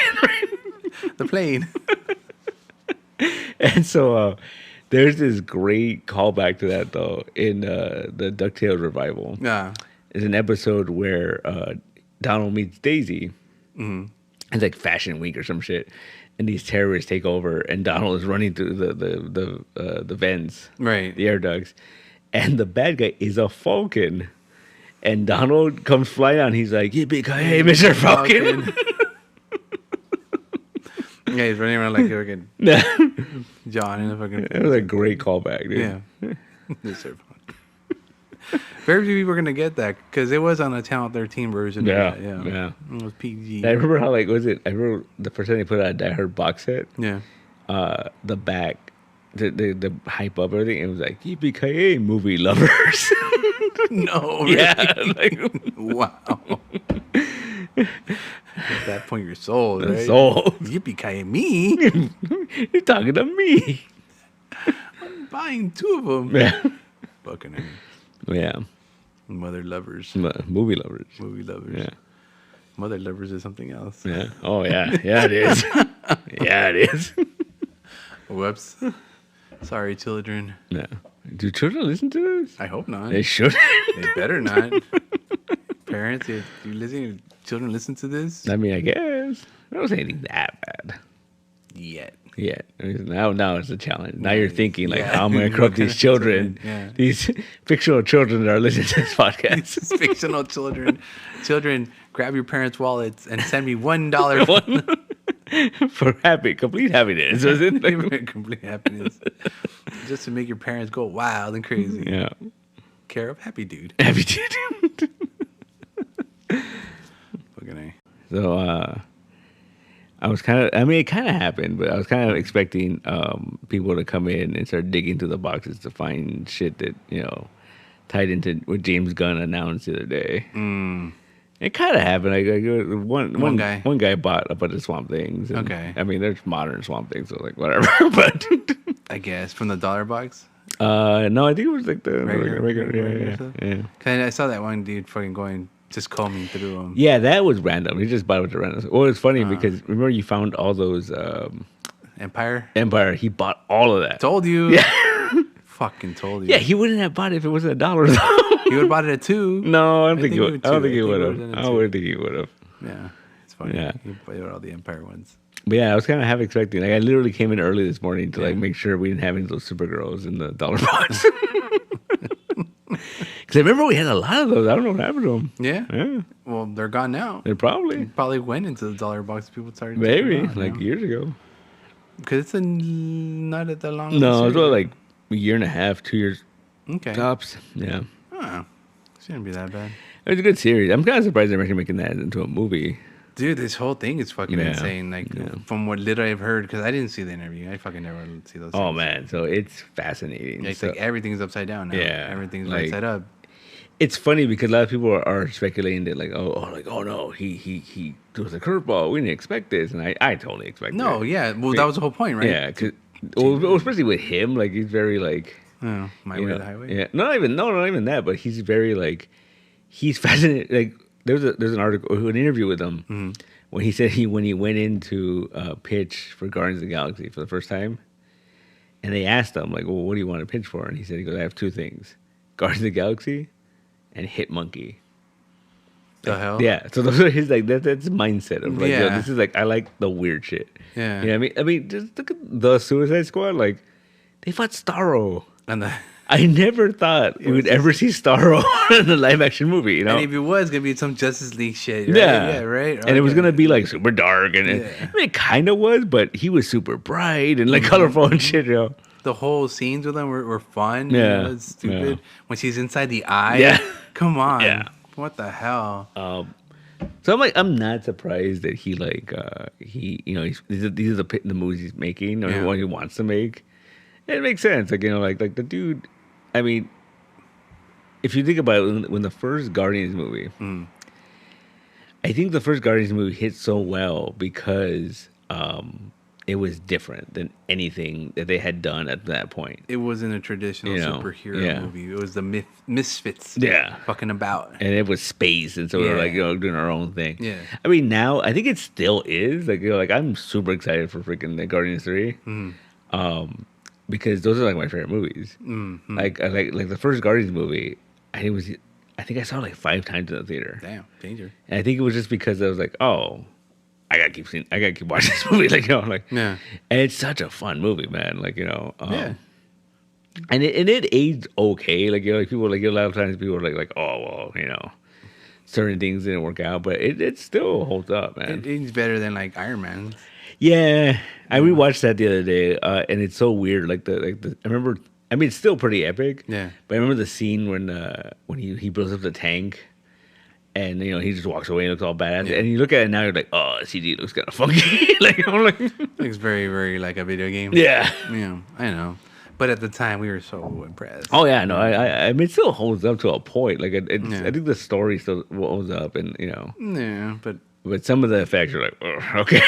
The plane. And so there's this great callback to that though in the DuckTales revival. Yeah. It's an episode where Donald meets Daisy. Mm-hmm. It's like Fashion Week or some shit, and these terrorists take over, and Donald is running through the vents, Right. the air ducts, and the bad guy is a falcon, and Donald comes flying on. He's like, "Yippee-ki-yay, Mr. Falcon!" Yeah, he's running around like a fucking John in the fucking. It was a great callback, dude. Yeah. Mr. Falcon. Very few people are gonna get that because it was on a Channel 13 version. Yeah, Of that, yeah. It was PG. I remember how was it? I remember the first time they put out a Die Hard box set. Yeah. The back, the hype up everything. It was like "Yippee-ki-yay, movie lovers." No. Really? Yeah. Like, Wow. At that point, you're sold, right? sold. Yippee-ki-yay, me? You're talking to me. I'm buying 2 of them. Yeah. Fucking Yeah. mother lovers. Movie lovers. Movie lovers. Yeah. Mother lovers is something else. Yeah. Oh, yeah. Yeah, it is. Yeah, it is. Whoops. Sorry, children. No. Do children listen to this? I hope not. They should. They better not. Parents, if you listen, children listen to this. I mean, I guess. I don't say anything that bad. Yet. Yeah. I mean, now it's a challenge. Now you're thinking, like, Yeah. how am I going to corrupt What kind these of children? children? Yeah. These fictional children that are listening to this podcast. It's fictional children. Children, grab your parents' wallets and send me $1 For complete happiness. Was it? for complete happiness. Just to make your parents go wild and crazy. Yeah. Care of Happy Dude. Happy dude. Fucking A. So I was it kind of happened, but I was kind of expecting people to come in and start digging through the boxes to find shit that, tied into what James Gunn announced the other day. It kind of happened. Like one guy bought a bunch of Swamp Things. And, Okay. I mean, there's modern Swamp Things, so like whatever. But I guess from the dollar box. no, I think it was like the Regular stuff? yeah. Cause I saw that one dude fucking going, just combing through them. Yeah, that was random. He just bought a bunch of random. Well, it's funny because remember you found all those Empire. He bought all of that. Told you. Yeah. Fucking told you. Yeah, he wouldn't have bought it if it wasn't $1 though. He would have bought it at 2. No, I don't think he would. I don't think he would have. would've I done it don't think he would have. Yeah, it's funny. Yeah. He bought all the Empire ones. But yeah, I was kind of half expecting. Like, I literally came in early this morning to like make sure we didn't have any of those Supergirls in the dollar box. Because I remember we had a lot of those. I don't know what happened to them. Yeah. Yeah, Well, they're gone now. they probably Probably went into the dollar box. People started. maybe like years ago. Because it's not at that long. No, it was like a year and a half, 2 years Okay. tops. Yeah, Oh, shouldn't be that bad. it was a good series. I'm kind of surprised they're actually making that into a movie. Dude, this whole thing is fucking Yeah. insane. Like, from what little I've heard, because I didn't see the interview. I fucking never see those Oh things. man, so it's fascinating. It's So- like everything's upside down now. Yeah, Everything's like- right side up. it's funny because a lot of people are speculating that oh no, he was a curveball. We didn't expect this, and I totally expected No, it. yeah. Well, that was the whole point, right? Yeah, well, especially with him, like he's very like Oh, my way or the highway. Yeah, not even that, but he's very like he's fascinated. Like there's an article, an interview with him when he said when he went into pitch for Guardians of the Galaxy for the first time, and they asked him like, well, what do you want to pitch for? And he said, I have 2 things: Guardians of the Galaxy and Hit Monkey. The hell? Yeah. So those are his like that's mindset of like, yo, Yeah. this is like I like the weird shit. Yeah. You know what I mean, just look at the Suicide Squad. Like they fought Starro. And I never thought we would ever see Starro in a live action movie. You know, and if it was gonna be some Justice League shit, right? yeah, right. And it was gonna be like super dark, and Yeah. I mean, it kind of was, but he was super bright and like colorful and shit. You know, The whole scenes with them were fun. Yeah. You know, it's stupid. Yeah. When she's inside the eye. Yeah. Come on. Yeah. What the hell? so I'm not surprised that he these are the movies he's making or Yeah. what he wants to make. It makes sense, like like the dude. I mean, if you think about it, when the first Guardians movie, I think the first Guardians movie hit so well because it was different than anything that they had done at that point. It wasn't a traditional superhero movie. It was the misfits. Yeah. Fucking about. And it was space, and so we were like, doing our own thing. Yeah. I mean, now I think it still is like, like I'm super excited for freaking the Guardians 3, because those are like my favorite movies. Mm-hmm. Like the first Guardians movie, I think I saw it like 5 times in the theater. Damn, danger. And I think it was just because I was like, oh, I gotta keep watching this movie, like yeah. And it's such a fun movie, man. Like yeah. And it aged okay. Like like people like a lot of times people are like oh well certain things didn't work out, but it still holds up, man. It aged better than like Iron Man. Yeah, I rewatched that the other day, and it's so weird. Like the I remember. I mean, it's still pretty epic. Yeah. But I remember the scene when he blows up the tank, and he just walks away and looks all bad. Yeah. And you look at it now, you're like, oh, CG looks kind of funky. like I'm like, looks very, very like a video game. yeah. Yeah, I know. But at the time, we were so impressed. Oh yeah, no, I mean, it still holds up to a point. Like I think the story still holds up, and Yeah, but some of the effects are like, oh, okay.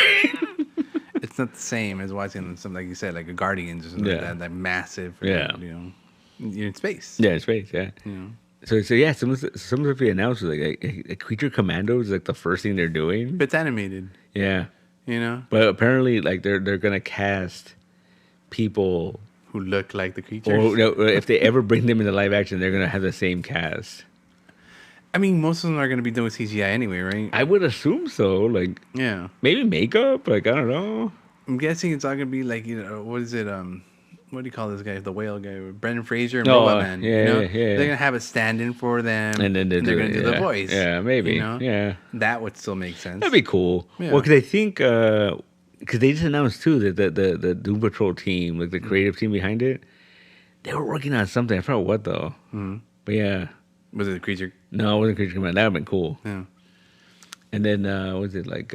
It's not the same as watching something like you said, like a Guardians or something like that massive. You're in space. Yeah, in space. Yeah. So yeah, some of the announcements like a Creature Commando is like the first thing they're doing. But it's animated. Yeah. But apparently, like they're gonna cast people who look like the creatures. Or if they ever bring them into live action, they're gonna have the same cast. I mean, most of them are gonna be doing CGI anyway, right? I would assume so. Like, yeah, maybe makeup. Like, I don't know. I'm guessing it's all gonna be like what is it? What do you call this guy? The whale guy, Brendan Fraser and Robot Man. Yeah. They're gonna have a stand-in for them, and then they're gonna do the voice. Yeah, maybe. Yeah, that would still make sense. That'd be cool. Yeah. Well, because I think because they just announced too that the Doom Patrol team, like the creative team behind it, they were working on something. I forgot what though. Mm-hmm. But yeah, was it the Creature? No, it wasn't Creature Command. That would have been cool. Yeah. And then was it like?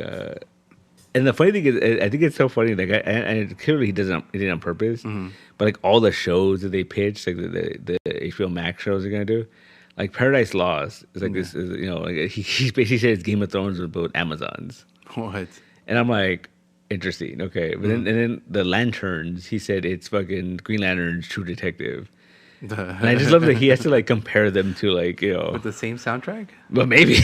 And the funny thing is, I think it's so funny. Like, and clearly he did it on purpose. Mm-hmm. But like all the shows that they pitched, like the HBO Max shows they're gonna do, like Paradise Lost is like this. Is, like he basically said it's Game of Thrones about Amazons. What? And I'm like, interesting. Okay, but then the Lanterns, he said it's fucking Green Lantern's True Detective. And I just love that he has to like compare them to like with the same soundtrack. But maybe.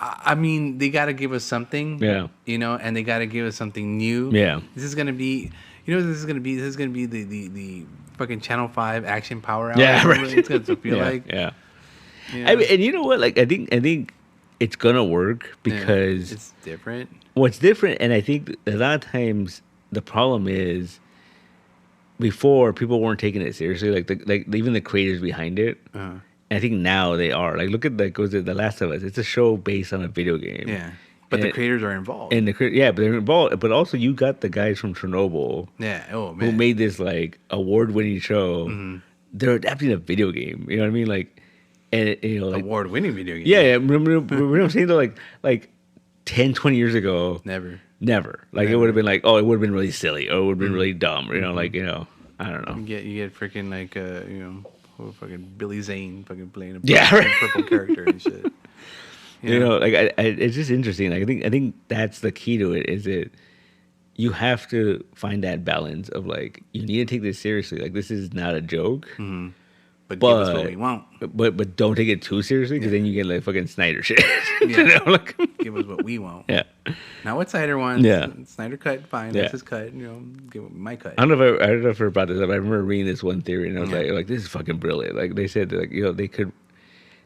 I mean, they got to give us something. Yeah. And they got to give us something new. Yeah. This is gonna be. This is gonna be. This is gonna be the fucking Channel 5 action power hour. Yeah. Right. It's gonna feel like. Yeah. I mean, and you know what? Like, I think it's gonna work because it's different. What's different, and I think a lot of times the problem is before people weren't taking it seriously, like even the creators behind it. And I think now they are. Like, look at The Last of Us. It's a show based on a video game. Yeah, but the creators are involved. And but they're involved. But also, you got the guys from Chernobyl. Yeah. Oh man. Who made this like award-winning show? Mm-hmm. They're adapting a video game. You know what I mean? Like, and like award-winning video game. Yeah. Remember what I'm saying though? Like 10, 20 years ago. Never. Like, it would have been like, oh, it would have been really silly, or it would have been really dumb. Like, I don't know. You get freaking like fucking Billy Zane fucking playing a purple character and shit. Like it's just interesting. Like, I think that's the key to it. Is it you have to find that balance of like, you need to take this seriously. Like, this is not a joke. Mm-hmm. But give us what we want. But don't take it too seriously, because then you get like fucking Snyder shit. Like, give us what we want. Yeah. Not what Snyder wants. Yeah. Snyder cut, fine. That's his cut. Give my cut. I don't know if I brought this up. I remember reading this one theory, and I was like, this is fucking brilliant. Like, they said, like,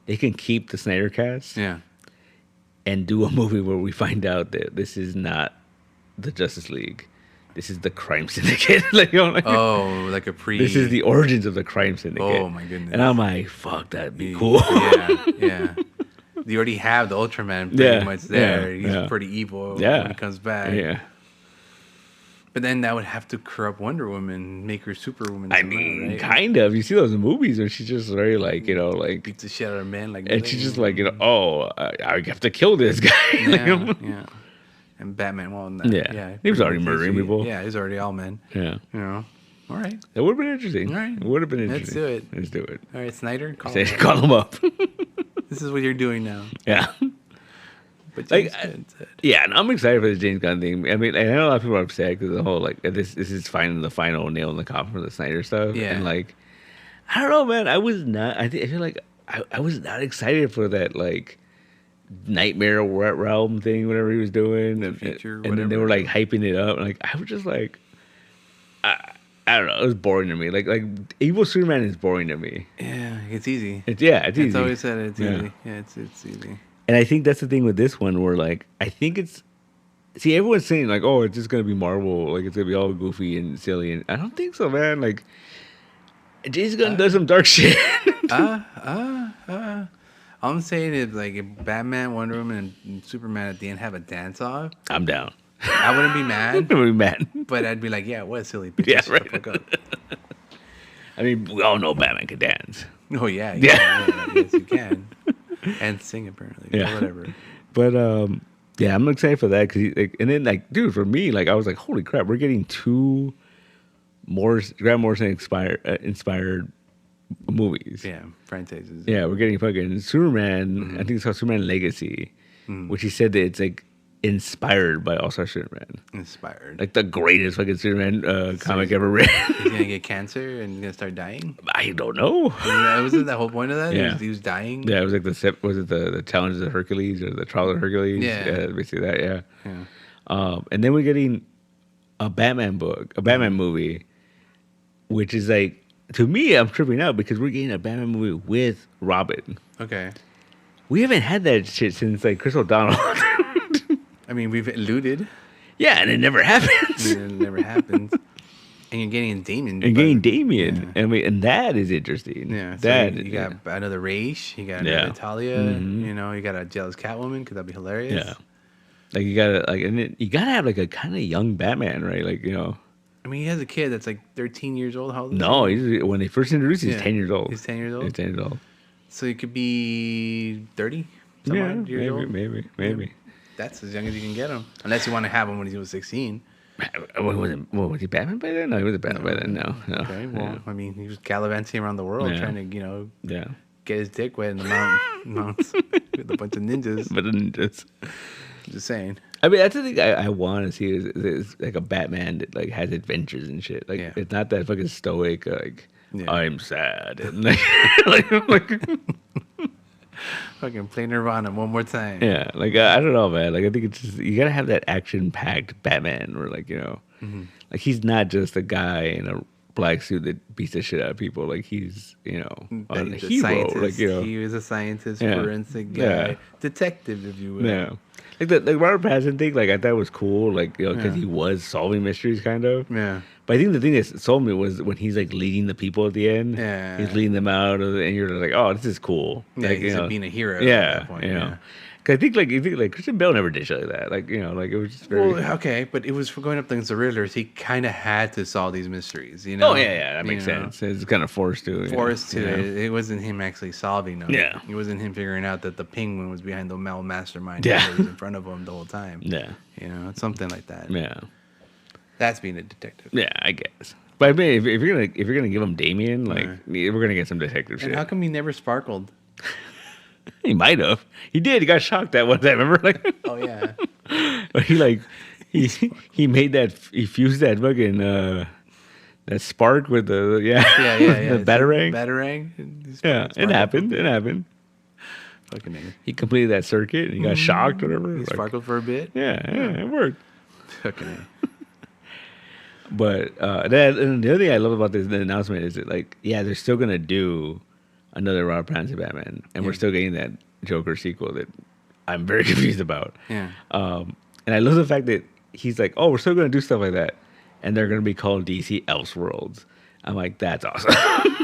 they can keep the Snyder cast. Yeah. and do a movie where we find out that this is not the Justice League. This is the crime syndicate. Like, oh, like a pre. This is the origins of the crime syndicate. Oh my goodness! And I'm like, fuck, that'd be cool. Yeah. You already have the Ultraman pretty much there. He's pretty evil when he comes back. Yeah. But then that would have to corrupt Wonder Woman, make her Superwoman. I mean, right? kind of. You see those movies where she's just very like, beats the shit out of men, like. And she's just like, I have to kill this guy. Yeah. And Batman, he was already murdering people. Yeah, he's already all men. Yeah. All right. That would have been interesting. All right. It would have been interesting. Let's do it. All right, Snyder, call him up. This is what you're doing now. Yeah. But James Gunn said. Yeah, and I'm excited for the James Gunn thing. I mean, I know a lot of people are upset because the whole this is finding the final nail in the coffin for the Snyder stuff. Yeah. And like, I don't know, man. I was not. I feel like I was not excited for that like Nightmare Realm thing, whatever he was doing, and then they were like hyping it up. And, like, I was just like, I don't know. It was boring to me. Like Evil Superman is boring to me. Yeah, it's easy. It's easy. It's always said it's easy. Yeah, it's easy. And I think that's the thing with this one where, like, I think everyone's saying, like, oh, it's just going to be Marvel. Like, it's going to be all goofy and silly. And I don't think so, man. Like, James Gunn does some dark shit. All I'm saying is, like, if Batman, Wonder Woman, and Superman at the end have a dance-off. I'm down. I wouldn't be mad. I wouldn't be mad. But I'd be like, yeah, what a silly bitch. Yeah, right. I mean, we all know Batman can dance. Oh, yeah. Yes, you can. And sing, apparently. Yeah. Whatever. But, yeah, I'm excited for that. And then, like, dude, for me, like, I was like, holy crap, we're getting 2 Grant Morrison inspired movies. Yeah, franchises. Yeah, we're getting fucking Superman. Mm-hmm. I think it's called Superman Legacy, which he said that it's like inspired by All-Star Superman. Inspired. Like the greatest fucking Superman comic ever written. He's gonna get cancer and he's gonna start dying? I don't know. Wasn't the whole point of that? Yeah. He was dying? Yeah, it was like the Challenges of Hercules or the Trials of Hercules? Yeah. Basically that, yeah. And then we're getting a Batman movie, which is like, to me, I'm tripping out because we're getting a Batman movie with Robin. Okay. We haven't had that shit since like Chris O'Donnell. I mean, we've alluded. Yeah, and it never happens. And you're getting Damien. Yeah. I mean, and that is interesting. Yeah. So you got another Raish. You got another Natalia. Mm-hmm. You got a jealous Catwoman because that'd be hilarious. Yeah. Like you gotta have like a kind of young Batman, right? Like, I mean, he has a kid that's like 13 years old. How old is he? When they first introduced, he's 10 years old. He's 10 years old. He's 10 years old. So he could be 30. Maybe. Yeah. That's as young as you can get him, unless you want to have him when he was 16. Was he Batman by then? No, he wasn't Batman by then. No. Okay, well, I mean, he was gallivanting around the world trying to, get his dick wet in the mountains with a bunch of ninjas. Just saying. I mean, that's the thing I want to see is like a Batman that like has adventures and shit. Like it's not that fucking stoic. Like I'm sad and like fucking play Nirvana one more time. Yeah, like I don't know, man. Like I think it's just you gotta have that action-packed Batman, where like like he's not just a guy in a black suit that beats the shit out of people. Like he's a hero. Scientist. Like he was a scientist, forensic guy, detective, if you will. Yeah. Like the Robert Pattinson thing, like I thought was cool, like because he was solving mysteries, kind of. Yeah. But I think the thing that sold me was when he's like leading the people at the end. Yeah. He's leading them out, and you're like, oh, this is cool. Yeah, like, he's being a hero. Yeah. At that point, Cause I think like Christian Bale never did shit like that. Like like it was just very. Well, okay, but it was for going up against the Riddlers. He kind of had to solve these mysteries. Oh yeah, that makes sense. It's kind of forced to. It wasn't him actually solving them. Yeah. It wasn't him figuring out that the Penguin was behind the mastermind. Yeah. That was in front of him the whole time. Yeah. Something like that. Yeah. That's being a detective. Yeah, I guess. But I mean, if you're gonna give him Damien, like we're gonna get some detective shit. And how come he never sparkled? He might have. He did. He got shocked that one time. Remember? Like, oh yeah. But he made that. He fused that fucking that spark with the the batarang. Batarang. Yeah, it happened. Fucking name. He completed that circuit and he got shocked. Whatever. He sparkled for a bit. Yeah, it worked. Fucking name. But and the other thing I love about this announcement is that they're still gonna do another Robert Pattinson Batman, and we're still getting that Joker sequel that I'm very confused about. Yeah. And I love the fact that he's like, oh, we're still going to do stuff like that. And they're going to be called DC Elseworlds. I'm like, that's awesome.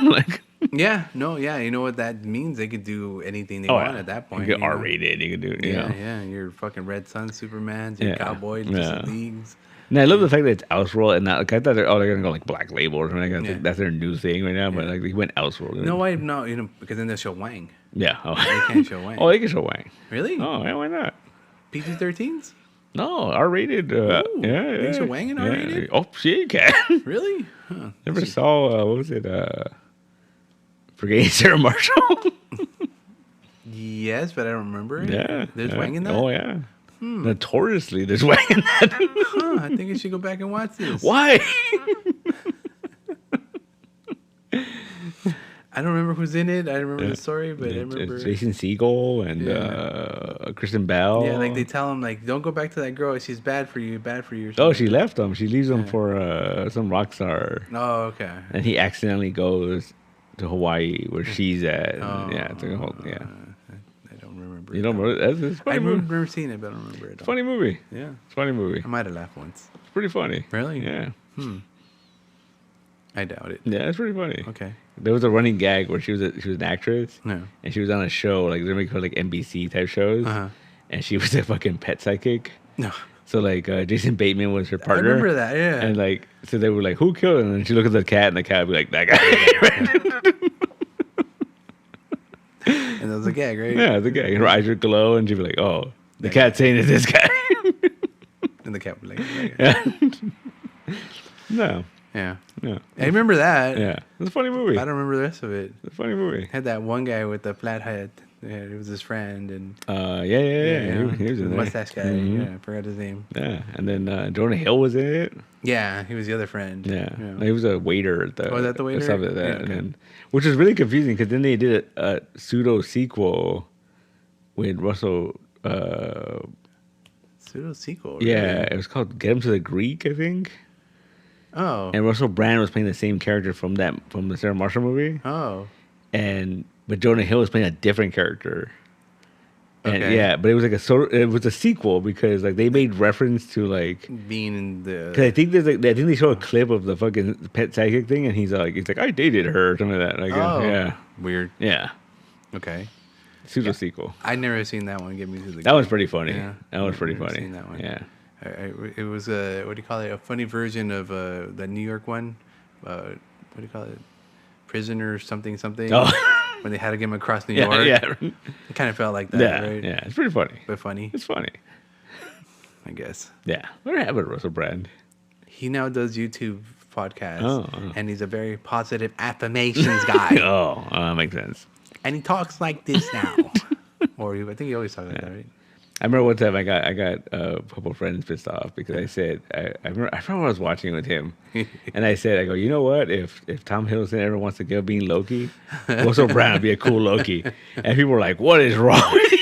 Like, yeah, no, yeah. You know what that means? They could do anything they want at that point. You can R-rated. You can do, you know. Yeah. Your fucking Red Sun Supermans, your Cowboy Leagues. And I love the fact that it's Elseworld and not, like, I thought they're going to go like Black Label or something. Like that's their new thing right now. But like he went Elseworld. No, why? No, because then they'll show Wang. Yeah. Oh. They can't show Wang. Oh, they can show Wang. Really? Oh, yeah, why not? PG-13s? No, R-rated. They show Wang in R-rated? Oh, she can. Really? Huh. Never saw, what was it? Forgetting Sarah Marshall. Yes, but I don't remember it. Yeah. There's Wang in that? Oh, yeah. Notoriously, there's Wang in that. Huh, I think I should go back and watch this. Why? I don't remember who's in it. I remember the story, but I remember it's Jason Segel and Kristen Bell. Yeah, like they tell him, like, don't go back to that girl. She's bad for you. Oh, she left him. She leaves him for some rock star. Oh, okay. And he accidentally goes to Hawaii where she's at. Oh, yeah, it's like a whole, yeah. I don't remember. You don't remember it? It's a funny movie. I've never seen it, but I don't remember it. It's a funny movie. Yeah. It's a funny movie. I might have laughed once. It's pretty funny. Really? Yeah. I doubt it. Yeah, it's pretty funny. Okay. There was a running gag where she was an actress. No. And she was on a show, like they're making like NBC type shows. And she was a fucking pet psychic. No. So like Jason Bateman was her partner. I remember that, yeah. And like so they were like, who killed him? And then she looked at the cat and the cat would be like, that guy. And that was a gag, right? Yeah, it's a gag. And her eyes would glow and she'd be like, oh, the cat saying it's this guy. And the cat would be like, yeah. No. Yeah. Yeah. I remember that. Yeah. It's a funny movie. I don't remember the rest of it. It's a funny movie. Had that one guy with the flat head. Yeah, it was his friend. And yeah. He was in there. Mustache guy. Mm-hmm. Yeah, I forgot his name. Yeah. And then Jonah Hill was in it. Yeah, he was the other friend. Yeah. He was a waiter at the. Was that the waiter? Something like that. Yeah, okay. And then, which was really confusing because then they did a pseudo sequel with Russell. Pseudo sequel. Yeah, it was called Get Him to the Greek, I think. Oh. And Russell Brand was playing the same character from the Sarah Marshall movie. Oh. But Jonah Hill was playing a different character. And Okay. but it was like it was a sequel because like they made reference to like Being in the. because I think they show a clip of the fucking pet psychic thing and he's like I dated her or something like that. Like, yeah. Weird. Yeah. Okay. Pseudo sequel. I'd never seen that one. Get me to the. That was pretty funny. Yeah. That was pretty Never funny. seen that one. Yeah. It was what do you call it? A funny version of the New York one. What do you call it? Prisoner something. Oh. When they had to get him across New Yeah, York. yeah. It kind of felt like that, Yeah, right? yeah. It's pretty funny. But funny, It's funny. I guess. Yeah. What happened to Russell Brand? He now does YouTube podcasts, Oh. and he's a very positive affirmations guy. Oh, that makes sense. And he talks like this now. I think he always talks like that, right? I remember one time I got a couple of friends pissed off because I said I remember when I was watching with him, and I said you know what if Tom Hiddleston ever wants to go being Loki, Russell Brand would be a cool Loki, and people were like, what is wrong with you?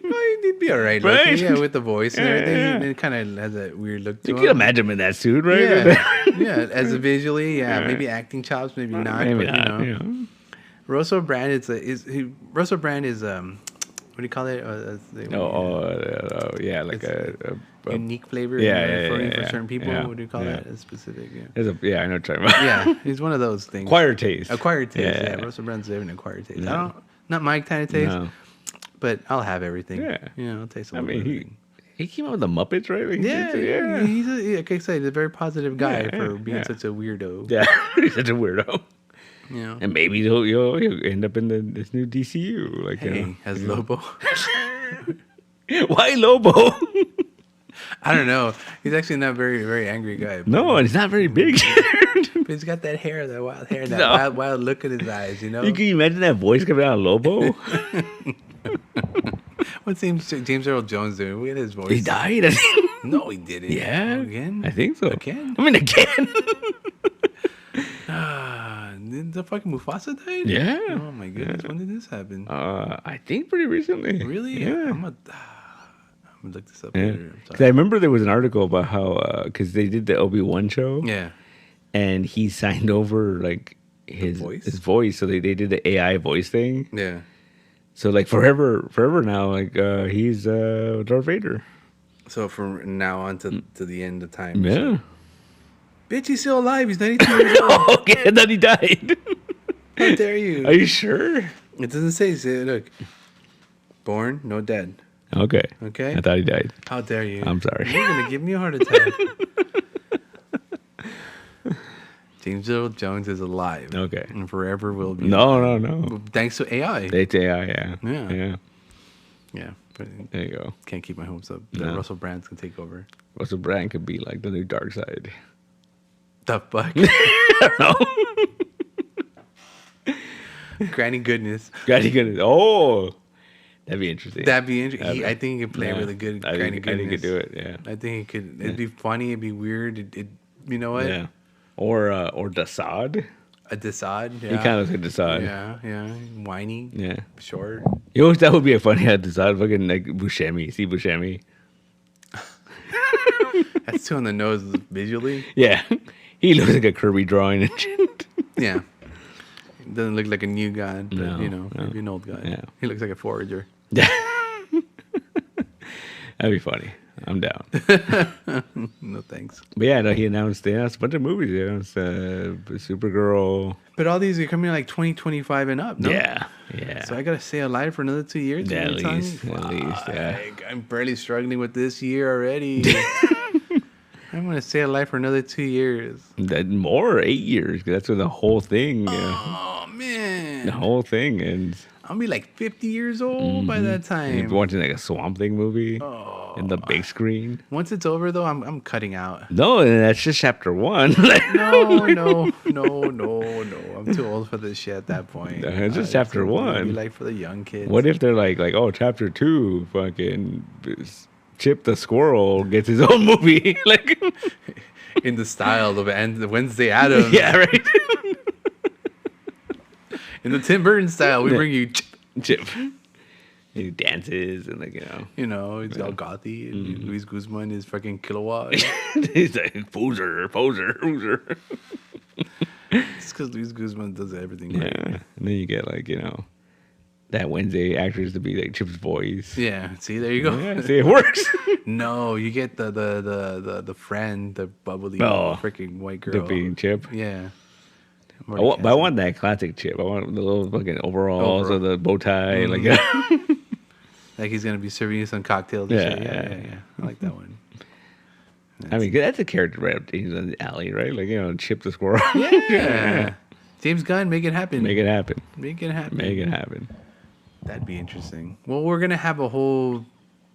Oh, he'd be all right, Right? Loki, yeah, with the voice and everything. Yeah. It kind of has a weird look to You him. can imagine him in that suit, right? Yeah, as a visually, maybe acting chops, maybe not. Maybe but, not. You know. Russell Brand is what do you call it? Yeah, like a unique flavor. Yeah, for certain people. yeah, What do you call yeah. that? A specific. Yeah. I know what you're talking about. Yeah, he's one of those things. Acquired taste. Acquired taste. Yeah. Yeah, Russell Brand's having an acquired taste. No. Not my kind of taste, No. but I'll have everything. Yeah. I'll taste a I little mean, bit of everything. he came out with the Muppets, right? Like, Yeah. Like I said, he's a very positive guy Yeah, for being yeah. such a weirdo. Yeah, he's such a weirdo. You know. And maybe he'll end up in this new DCU. Like, Hey, as Lobo. Why Lobo? I don't know. He's actually not a very, very angry guy. But, No, and he's not very big. but he's got that hair, that wild hair, that No. wild look in his eyes, you know? You can imagine that voice coming out of Lobo? What's James Earl Jones doing? Look at his voice. He died. I think. No, he didn't. Yeah, Again? I think so. Again? I mean, again. Did the fucking Mufasa died? Yeah. Oh my goodness, when did this happen? I think pretty recently. Really? Yeah. I'm gonna look this up Yeah. later. I'm Because I sorry. remember there was an article about how because they did the Obi-Wan show. Yeah. And he signed over like his voice? voice, so they did the AI voice thing. Yeah. So like forever now, like he's Darth Vader. So from now on to the end of time. Yeah. So. Bitch, he's still alive. He's 92 years old. Okay, and then he died. How dare you? Are you sure? It doesn't say. Look, born, no dead. Okay. Okay. I thought he died. How dare you? I'm sorry. You're gonna give me a heart attack. James Earl Jones is alive. Okay. And forever will be. No. Thanks to AI. It's AI, yeah. Yeah. But There you go. can't keep my hopes up. No. Russell Brand's gonna take over. Russell Brand could be like the new Dark Side. The fuck? Granny Goodness. Granny Goodness. Oh, that'd be interesting. That'd be interesting. I think he could play really good Granny Goodness. I think he could do it. Yeah. I think he could. It'd be funny. It'd be weird. It you know what? Yeah. Or Desaad. A Desaad. Yeah. He kind of looks like Desaad. Yeah. Whiny. Yeah. Short. You know, that would be a funny Desaad fucking like Buscemi. See Buscemi? That's too on the nose visually. Yeah. He looks like a Kirby drawing and shit. Yeah. Doesn't look like a new guy, but No. maybe an old guy. Yeah. He looks like a forager. Yeah. That'd be funny. I'm down. No thanks. But yeah, no, he announced a bunch of movies. He announced Supergirl. But all these are coming like 2025 and up, no? Yeah. So I gotta stay alive for another 2 years. Yeah, at least, yeah. I'm barely struggling with this year already. I'm gonna stay alive for another 2 years. More 8 years. 'Cause that's when the whole thing. Oh man, The whole thing ends. I'll be like 50 years old by that time. You're watching like a Swamp Thing movie in the big screen. Once it's over, though, I'm cutting out. No, and that's just chapter 1. No. I'm too old for this shit at that point. No, it's just chapter It'll 1. Be like for the young kids. What if they're like, oh, chapter 2, fucking Chip the Squirrel gets his own movie, like in the style of the Wednesday Addams? Yeah, right. In the Tim Burton style, we bring you Chip. He dances and he's all gothy. And Luis Guzman is fucking Kilowatt. He's like poser. It's because Luis Guzman does everything right. Yeah, and then you get that Wednesday actors to be like Chip's voice. Yeah, see, there you go. Yeah, see, it works. No, you get the friend, the bubbly freaking white girl. To be Chip. Yeah. But I want that classic Chip. I want the little fucking overalls or the bow tie. Like he's gonna be serving you some cocktails. Yeah. I like that one. I mean, that's a character right up to he's in the alley, right? Chip the Squirrel. Yeah. James Gunn, make it happen. Make it happen. Make it happen. Make it happen. That'd be interesting. Well, we're gonna have a whole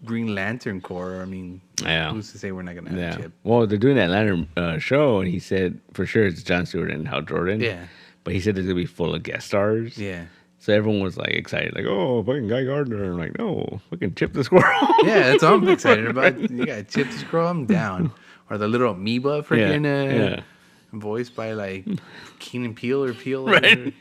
Green Lantern Corps. I mean, who's to say we're not gonna have Chip? Well, they're doing that Lantern show, and he said for sure it's Jon Stewart and Hal Jordan. Yeah. But he said it's gonna be full of guest stars. Yeah. So everyone was excited, oh, fucking Guy Gardner. I'm like, no, fucking Chip the Squirrel. Yeah, that's what I'm excited about. You got Chip the Squirrel, I'm down. Or the little amoeba freaking voiced by Keenan Peele or Peele. Right.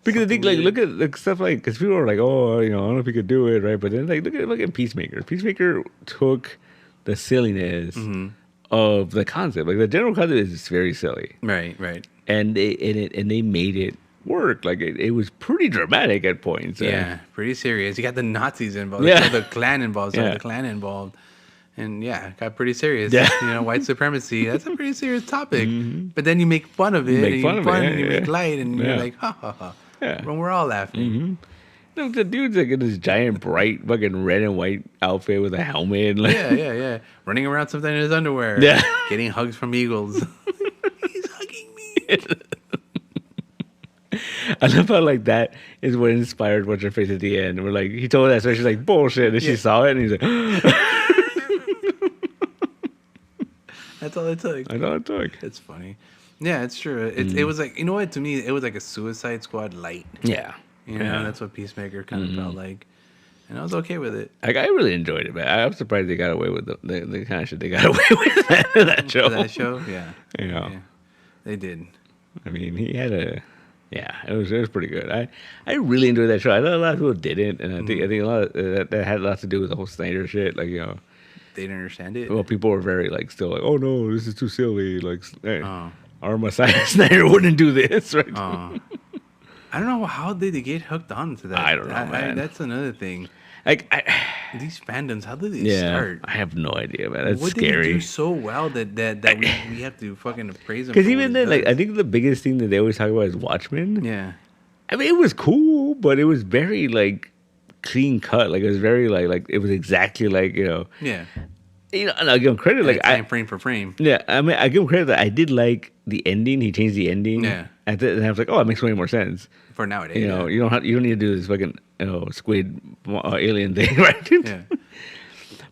Because I think look at stuff because people are oh, I don't know if he could do it, right? But then look at Peacemaker. Peacemaker took the silliness of the concept. The general concept is very silly. Right. And they made it work. It was pretty dramatic at points. Yeah, pretty serious. You got the Nazis involved. Yeah. The Klan involved. Yeah. The Klan involved. And it got pretty serious. Yeah. White supremacy. That's a pretty serious topic. But then you make fun of it. You make light, and you're like, ha ha ha. Yeah. When we're all laughing. No, the dude's in this giant, bright, fucking red and white outfit with a helmet. Yeah. Running around something in his underwear. Yeah. Getting hugs from eagles. He's hugging me. I love how that is what inspired What's Her Face at the end. We're he told that story, she's like, bullshit. And she saw it and he's like, That's all it took. I know it took. It's funny. Yeah, it's true. It was to me, it was like a Suicide Squad light. Yeah. That's what Peacemaker kind of felt like. And I was okay with it. I really enjoyed it, man. I'm surprised they got away with the kind of shit they got away with that show. That show? Yeah. Yeah. They did. I mean, he had it was pretty good. I really enjoyed that show. I know a lot of people didn't, and I think a lot of that had lots to do with the whole Snyder shit. They didn't understand it. Well, people were very still oh no, this is too silly. Our Messiah Snyder wouldn't do this, right? I I don't know how did they get hooked on to that. I don't know, man. That's another thing. Like these fandoms, how did they start? I have no idea, man. That's what scary. What did they do so well that we have to fucking praise them? Because even then, like I think the biggest thing that they always talk about is Watchmen. Yeah. I mean, it was cool, but it was very like clean cut. Like it was very like it was exactly like Yeah. And I give him credit. Like frame for frame. Yeah, I mean, I give him credit that I did like the ending. He changed the ending. Yeah. And I was like, oh, it makes way more sense. For nowadays. You don't need to do this fucking squid alien thing, right? Yeah.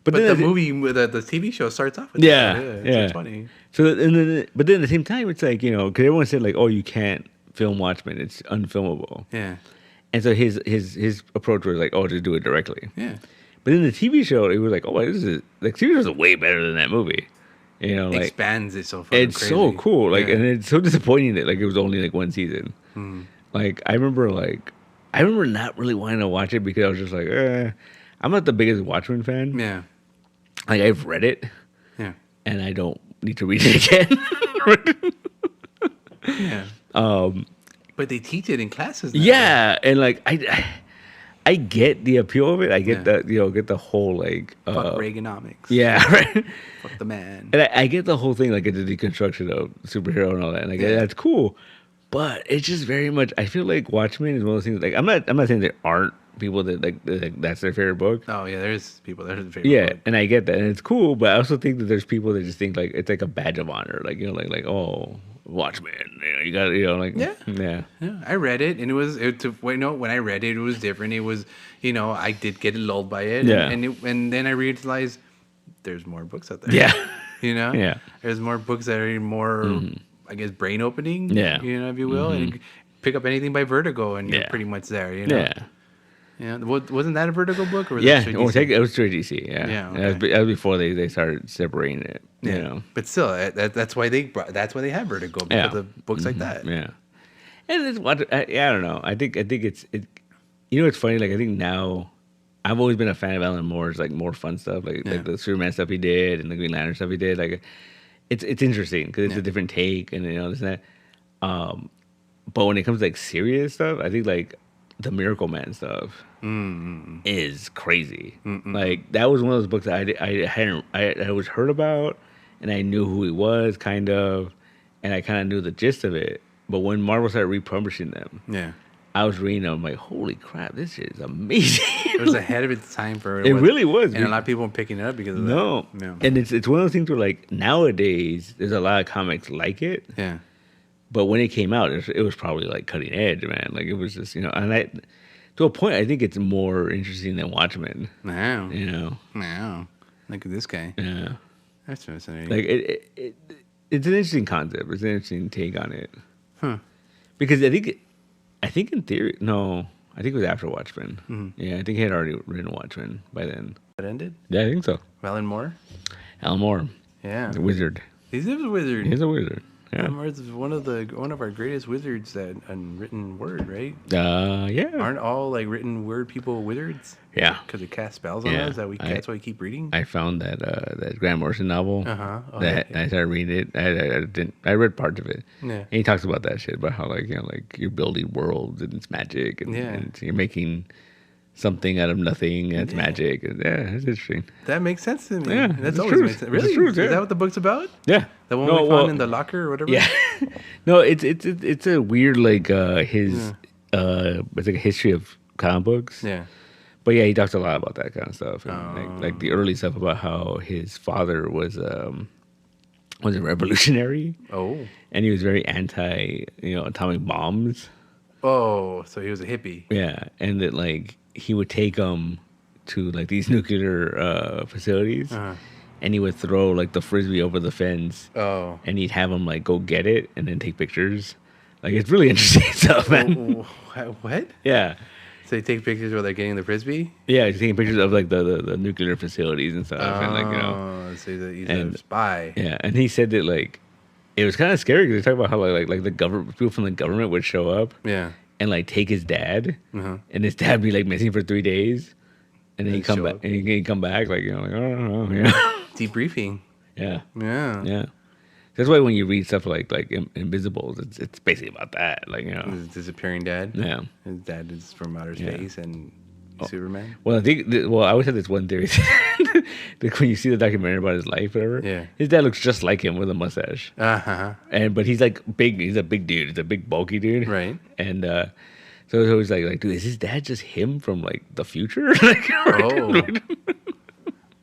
But then the movie, the TV show starts off with yeah. It's funny. So but then at the same time, it's like because everyone said like, oh, you can't film Watchmen, it's unfilmable. Yeah. And so his approach was like, oh, just do it directly. Yeah. But in the TV show, it was like, oh, this is like TV show is way better than that movie. Like expands it so fucking it's crazy. So cool. Like, and it's so disappointing that like it was only like one season. Like I remember not really wanting to watch it because I was just like, I'm not the biggest Watchmen fan. Yeah. Like I've read it. Yeah. And I don't need to read it again. Yeah. But they teach it in classes now. Yeah, and like I get the appeal of it. I get get the whole like fuck Reaganomics. Yeah, right. Fuck the man. And I get the whole thing, like the deconstruction of superhero and all that. And like that's cool, but it's just very much. I feel like Watchmen is one of those things. Like I'm not saying there aren't people that like that's their favorite book. Oh yeah, there's people that are their favorite book. And I get that, and it's cool. But I also think that there's people that just think like it's like a badge of honor. Like like oh. Watchmen, you got like yeah. I read it, and it was when I read it, it was different. It was I did get lulled by it, and then I realized there's more books out there. Yeah, there's more books that are more I guess brain opening. Yeah, if you will, and you pick up anything by Vertigo, and you're pretty much there. Yeah, wasn't that a Vertigo book? Or was it was straight DC. Yeah, okay. That was before they started separating it. But still, that's why they have Vertigo because of books like that. Yeah, and it's I don't know. I think it's it's funny. Like I think now, I've always been a fan of Alan Moore's like more fun stuff, like the Superman stuff he did and the Green Lantern stuff he did. Like it's interesting because it's a different take and this and that. But when it comes to like serious stuff, I think like the Miracle Man stuff is crazy. Like that was one of those books that I was heard about, and I knew who he was kind of, and I kind of knew the gist of it. But when Marvel started republishing them, I was reading them, I'm like, holy crap, this shit is amazing. It was ahead of its time for it really was, and a lot of people were picking it up because of that. And it's one of those things where like nowadays there's a lot of comics like it. Yeah. But when it came out, it was probably like cutting edge, man. Like it was just, and to a point, I think it's more interesting than Watchmen. Wow. Wow. Look at this guy. Yeah. That's fascinating. Like it's an interesting concept. It's an interesting take on it. Huh. Because I think in theory, no, I think it was after Watchmen. Mm-hmm. Yeah, I think he had already written Watchmen by then. It ended? Yeah, I think so. Alan Moore? Alan Moore. Yeah. The wizard. He's a wizard. He's a wizard. Yeah. Is one of our greatest wizards that unwritten word, right? Yeah. Aren't all like written word people wizards? Yeah. Because they cast spells on us that's why we keep reading. I found that Grant Morrison novel. I started reading it. I read parts of it. Yeah. And he talks about that shit, about how like you're building worlds and it's magic and you're making something out of nothing and it's magic. And, it's interesting. That makes sense to me. Yeah, that's always made sense. Really? Truth, Is that what the book's about? Yeah. The one we found in the locker or whatever? Yeah. No, it's a weird like his it's like a history of comic books. Yeah. But yeah, he talks a lot about that kind of stuff. And like the early stuff about how his father was a revolutionary. Oh. And he was very anti, atomic bombs. Oh, so he was a hippie. Yeah. And that like he would take them to like these nuclear facilities, and he would throw like the frisbee over the fence. Oh, and he'd have them like go get it and then take pictures. Like it's really interesting stuff, man. What? Yeah. So they take pictures while they're getting the frisbee. Yeah, he's taking pictures of like the nuclear facilities and stuff, and like so he's a spy. Yeah, and he said that like it was kind of scary because they talk about how like the government people from the government would show up. Yeah. And like take his dad, and his dad be like missing for 3 days, and then he'd come back, and he'd come back like like I don't know, debriefing. Yeah. Yeah. Yeah. That's why when you read stuff like Invisibles, it's basically about that. Like, you know, His disappearing dad. Yeah. His dad is from outer space and Superman. Well, I think I always had this one theory that when you see the documentary about his life, whatever, his dad looks just like him with a mustache. But he's like big. He's a big dude. He's a big bulky dude. Right. And so it's always like, dude, is his dad just him from like the future? Like, oh.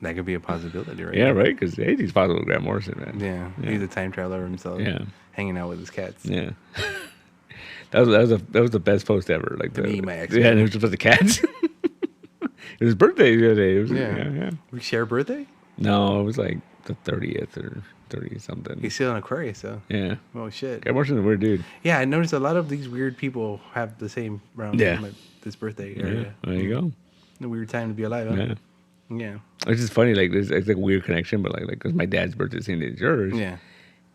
That could be a possibility, right? Yeah, right. Because he's possible with Grant Morrison, man. Yeah, he's a time traveler himself. Yeah, hanging out with his cats. Yeah, that was the best post ever. Like me, my ex. Yeah, and it was just the cats. It was his birthday the other day. It was, yeah. We share a birthday? No, it was like the 30th or 30 something. He's still in Aquarius, so. Yeah. Oh shit. Grant Morrison's a weird dude. Yeah, I noticed a lot of these weird people have the same around this birthday area. Yeah, there you go. A weird time to be alive, huh? Yeah. Yeah. It's just funny, like, it's like a weird connection, but like, because my dad's birthday is the same day as yours. Yeah.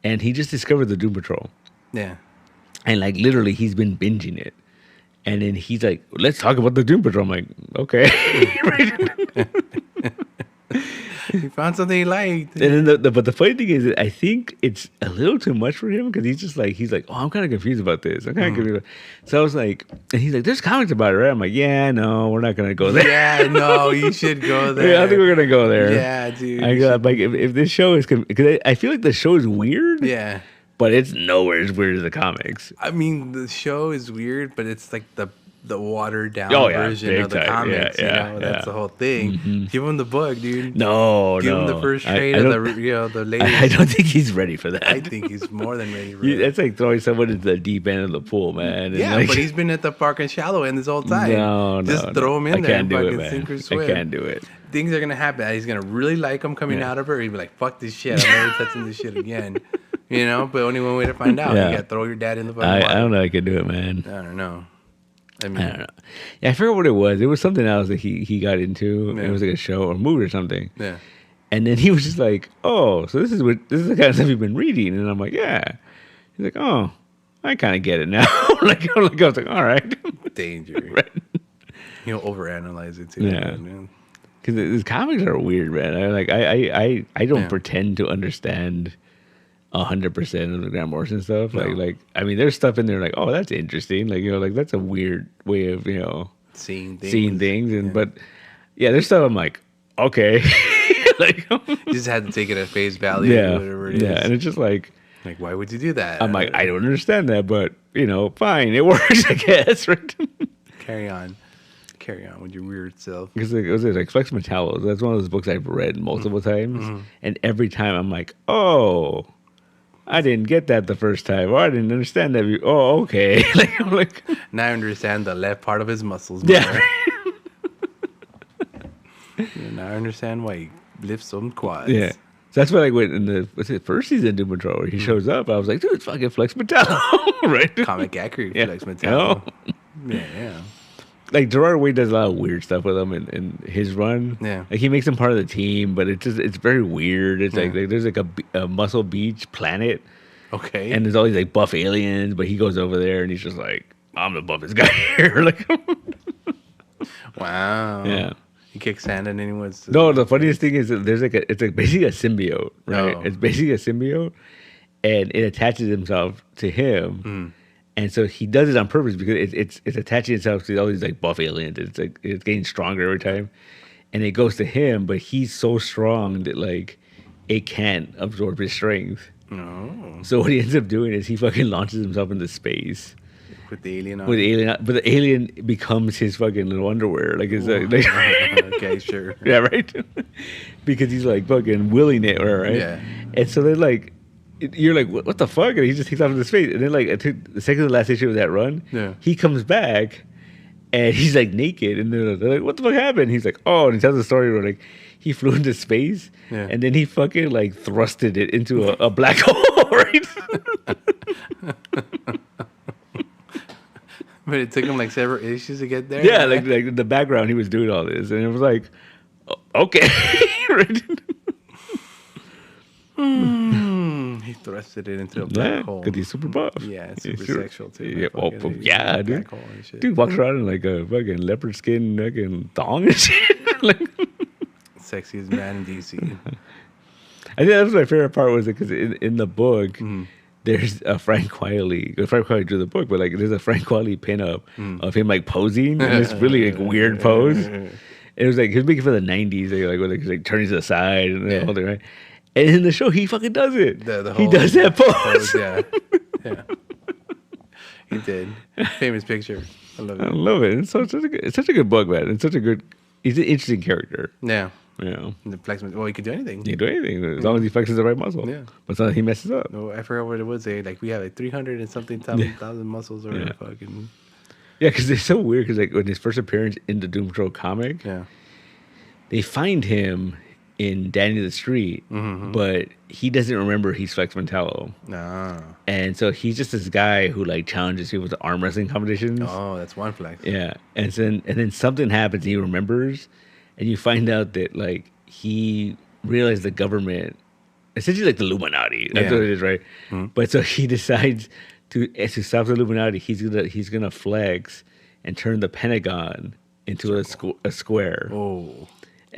And he just discovered the Doom Patrol. Yeah. And like, literally, he's been binging it. And then he's like, let's talk about the Doom Patrol. I'm like, okay. He found something he liked. And then but the funny thing is that I think it's a little too much for him because he's like, oh, I'm kind of confused about this. I'm kind of confused. So I was like, and he's like, there's comics about it, right? I'm like, yeah, no, we're not going to go there. Yeah, no, you should go there. Yeah, I think we're going to go there. Yeah, dude. I got, like, if this show is, because I feel like the show is weird. Yeah. But it's nowhere as weird as the comics. I mean, the show is weird, but it's like the watered down version of the comics. That's the whole thing. Mm-hmm. Give him the book, dude. Give him the first trade of the latest. I don't think he's ready for that. I think he's more than ready for that. That's like throwing someone into the deep end of the pool, man. Yeah, like, but he's been at the park and shallow end this whole time. Just throw him in there and fucking sink or swim. I can't do it. Things are gonna happen. He's gonna really like him coming out of her. He'd be like, "Fuck this shit. I'm never touching this shit again." You know, but only one way to find out. You gotta throw your dad in the fucking water. I don't know. I can do it, man. I don't know. I don't know. Yeah, I forget what it was. It was something else that he got into. Yeah. It was like a show or a movie or something. Yeah. And then he was just like, "Oh, so this is the kind of stuff you've been reading." And I'm like, "Yeah." He's like, "Oh, I kind of get it now." like I was like, "All right." Danger. Right. He'll overanalyze it too. Yeah. Because these comics are weird, man. I don't pretend to understand 100% of the Grant Morrison stuff. No. Like I mean, there's stuff in there like, oh, that's interesting. Like, you know, like that's a weird way of, you know, seeing things. And but yeah, there's stuff I'm like, okay. Like, you just had to take it at face value or whatever it is. Yeah, and it's just like, why would you do that? I'm like, I don't understand that, but you know, fine, it works, I guess, right? Carry on with your weird self. Because it was like Flex Metallos. That's one of those books I've read multiple times, and every time I'm like, oh, I didn't get that the first time, or I didn't understand that. Oh, okay. like, now I understand the left part of his muscles. Yeah. Now I understand why he lifts some quads. Yeah. So that's why, like, when in the first season of Doom Patrol, where he shows up, I was like, dude, it's fucking Flex Metallo, right? Comic accurate Flex Metallo. Yeah. Like, Gerard Way does a lot of weird stuff with him in his run. Yeah. Like, he makes him part of the team, but it's very weird. It's like there's like a Muscle Beach planet. Okay. And there's all these like buff aliens, but he goes over there and he's just like, I'm the buffest guy here. Like, wow. Yeah. He kicks sand and anyone's. No, the funniest thing is that there's like it's like basically a symbiote, right? Oh. It's basically a symbiote, and it attaches himself to him. And so he does it on purpose because it's attaching itself to all these like buff aliens. It's like it's getting stronger every time, and it goes to him. But he's so strong that like it can't absorb his strength. No. So what he ends up doing is he fucking launches himself into space with the alien on. But the alien becomes his fucking little underwear. Like it's like okay, sure. Yeah, right. Because he's like fucking willing it, right? Yeah. And so then like. You're like, what the fuck? And he just takes off into space. And then, like, the second to the last issue of that run, he comes back and he's like naked. And they're like, what the fuck happened? He's like, oh, and he tells the story where like he flew into space and then he fucking like thrusted it into a black hole, right? But it took him like several issues to get there. Yeah, like the background, he was doing all this, and it was like, okay, right? He thrusted it into a black hole. Because he's super buff. Yeah, super sexual too. Yeah, dude. Dude walks around in like a fucking leopard skin fucking thong and shit. Like, sexiest man in DC. I think that was my favorite part was because in the book, there's a Frank Wiley. Frank Wiley drew the book, but like there's a Frank Wiley pinup of him like posing in this really like weird pose. It was like he was making for the '90s, like turning to the side and all that, right? And in the show, he fucking does it. He does that pose. Yeah. He did. Famous picture. I love it. It's such a good book, man. He's an interesting character. Yeah. Yeah. The flex. Well, he could do anything. He can do anything as long as he flexes the right muscle. Yeah. But sometimes he messes up. No, I forgot what it was. Like we have like 300 and something thousand muscles or fucking. Yeah, because they're so weird. Because like when his first appearance in the Doom Patrol comic, they find him in Danny the Street, but he doesn't remember he's Flex Mentallo. No. And so he's just this guy who like challenges people to arm wrestling competitions. Oh, that's one Flex. Yeah. And then something happens and he remembers, and you find out that like he realized the government, essentially like the Illuminati. That's what it is, right? But so he decides to stop the Illuminati, he's gonna flex and turn the Pentagon into a square. Oh.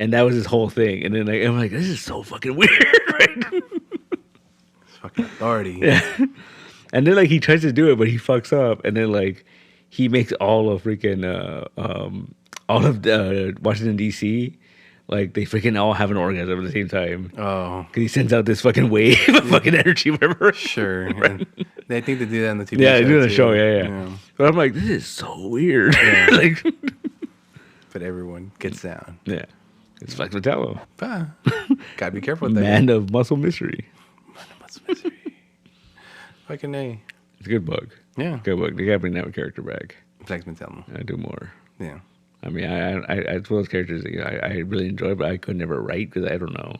And that was his whole thing. And then like, I'm like, this is so fucking weird, right? It's fucking authority. Yeah. And then like he tries to do it, but he fucks up. And then like he makes all of freaking all of Washington D.C. like they freaking all have an orgasm at the same time. Oh, because he sends out this fucking wave of fucking energy, whatever. Sure. Right. They think they do that on the TV. Yeah, show they do the too. show. Yeah. But I'm like, this is so weird. Yeah. Like, but everyone gets down. Yeah. It's Flex Mentallo. Gotta be careful with that. Man of Muscle Mystery. Man of Muscle Mystery. Fucking A. It's a good book. Yeah. Good book. They gotta bring that character back. Flex Mentallo. I do more. Yeah. I mean, it's one of those characters that I really enjoy, but I could never write because I don't know.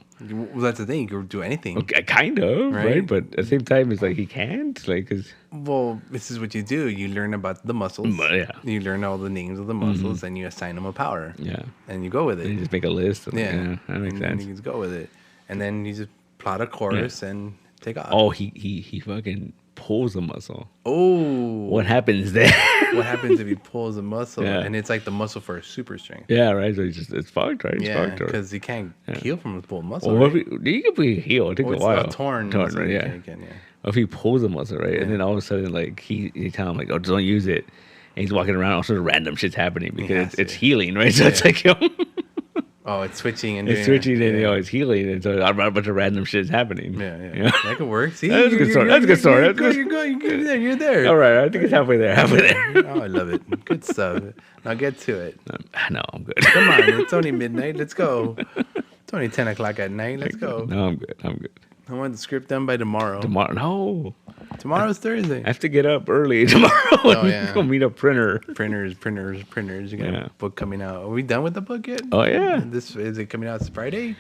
Well, that's the thing. You could do anything. Okay, kind of, right? But at the same time, it's like he can't, like, cause. Well, this is what you do. You learn about the muscles. Yeah. You learn all the names of the muscles, and you assign them a power. Yeah. And you go with it. And you just make a list. Yeah. That makes sense. And you just go with it, and then you just plot a course and take off. Oh, he fucking pulls a muscle. Oh. What happens there? What happens if he pulls a muscle? Yeah. And it's like the muscle for super strength. Yeah, right. So it's fucked, right? It's Yeah, fucked, right? because he can't heal from a pulled muscle. Well, Right? you can be healed. It takes a It's while. torn right? Yeah. Again, yeah. Or if he pulls a muscle, right? And then all of a sudden, like, he tell him, like, oh, don't use it. And he's walking around, all sorts of random shit's happening because it's healing, right? So it's like, Oh, it's switching and it's switching and, it's healing. And so a bunch of random shit's happening. Yeah. That could work. See? That's a good story. That's a good story. You're there. All right. I think it's halfway there. Oh, I love it. Good stuff. Now get to it. No, I'm good. Come on. It's only midnight. Let's go. It's only 10 o'clock at night. Let's go. No, I'm good. I want the script done by tomorrow. No. Tomorrow's Thursday. I have to get up early tomorrow. Oh, yeah. Go meet a printer. Printers. You got a book coming out. Are we done with the book yet? Oh, yeah. Is it coming out Friday?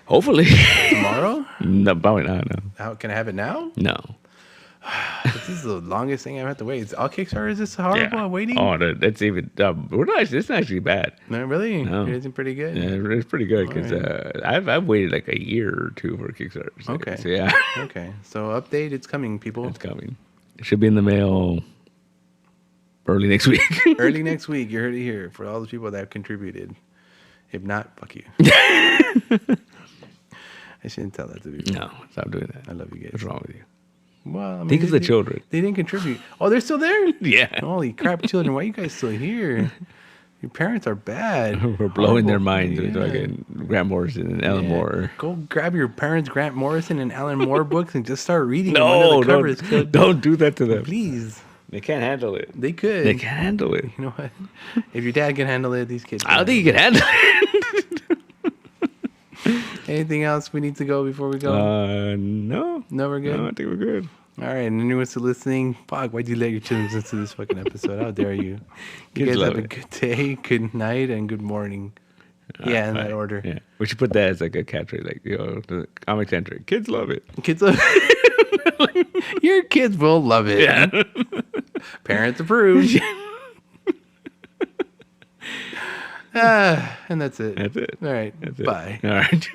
Hopefully. Tomorrow? No, probably not. No. How can I have it now? No. This is the longest thing I've had to wait. It's all Kickstarter. Is this horrible waiting? Oh, that's even. This is actually bad. No, really? No. It isn't pretty good? Yeah, it's pretty good because I've waited like a year or two for Kickstarter. Okay. So, yeah. Okay. So update. It's coming, people. It's coming. It should be in the mail early next week. Early next week. You heard it here for all the people that have contributed. If not, fuck you. I shouldn't tell that to people. No, stop doing that. I love you guys. What's wrong with you? Well, I mean, Think of the children. They didn't contribute. Oh, they're still there? Yeah. Holy crap, children. Why are you guys still here? Your parents are bad. We're blowing their Horrible. minds with fucking Grant Morrison and Alan Moore. Go grab your parents' Grant Morrison and Alan Moore books and just start reading them No, under the covers. don't do that to them. Please. They can't handle it. They could. They can't handle it. You know what? If your dad can handle it, these kids I don't think you can handle it. Anything else we need to go before we go? No. No, we're good? No, I think we're good. All right, and anyone still listening, fuck, why'd you let your children listen to this fucking episode? How dare you? You Kids guys have love a it. good day, good night, and good morning. Yeah, in that order. Yeah. We should put that as like a catchphrase, like, the ComiCentric. Kids love it. Kids love your kids will love it. Yeah. Parents approve. And that's it. That's it. All right. That's it. Bye. All right.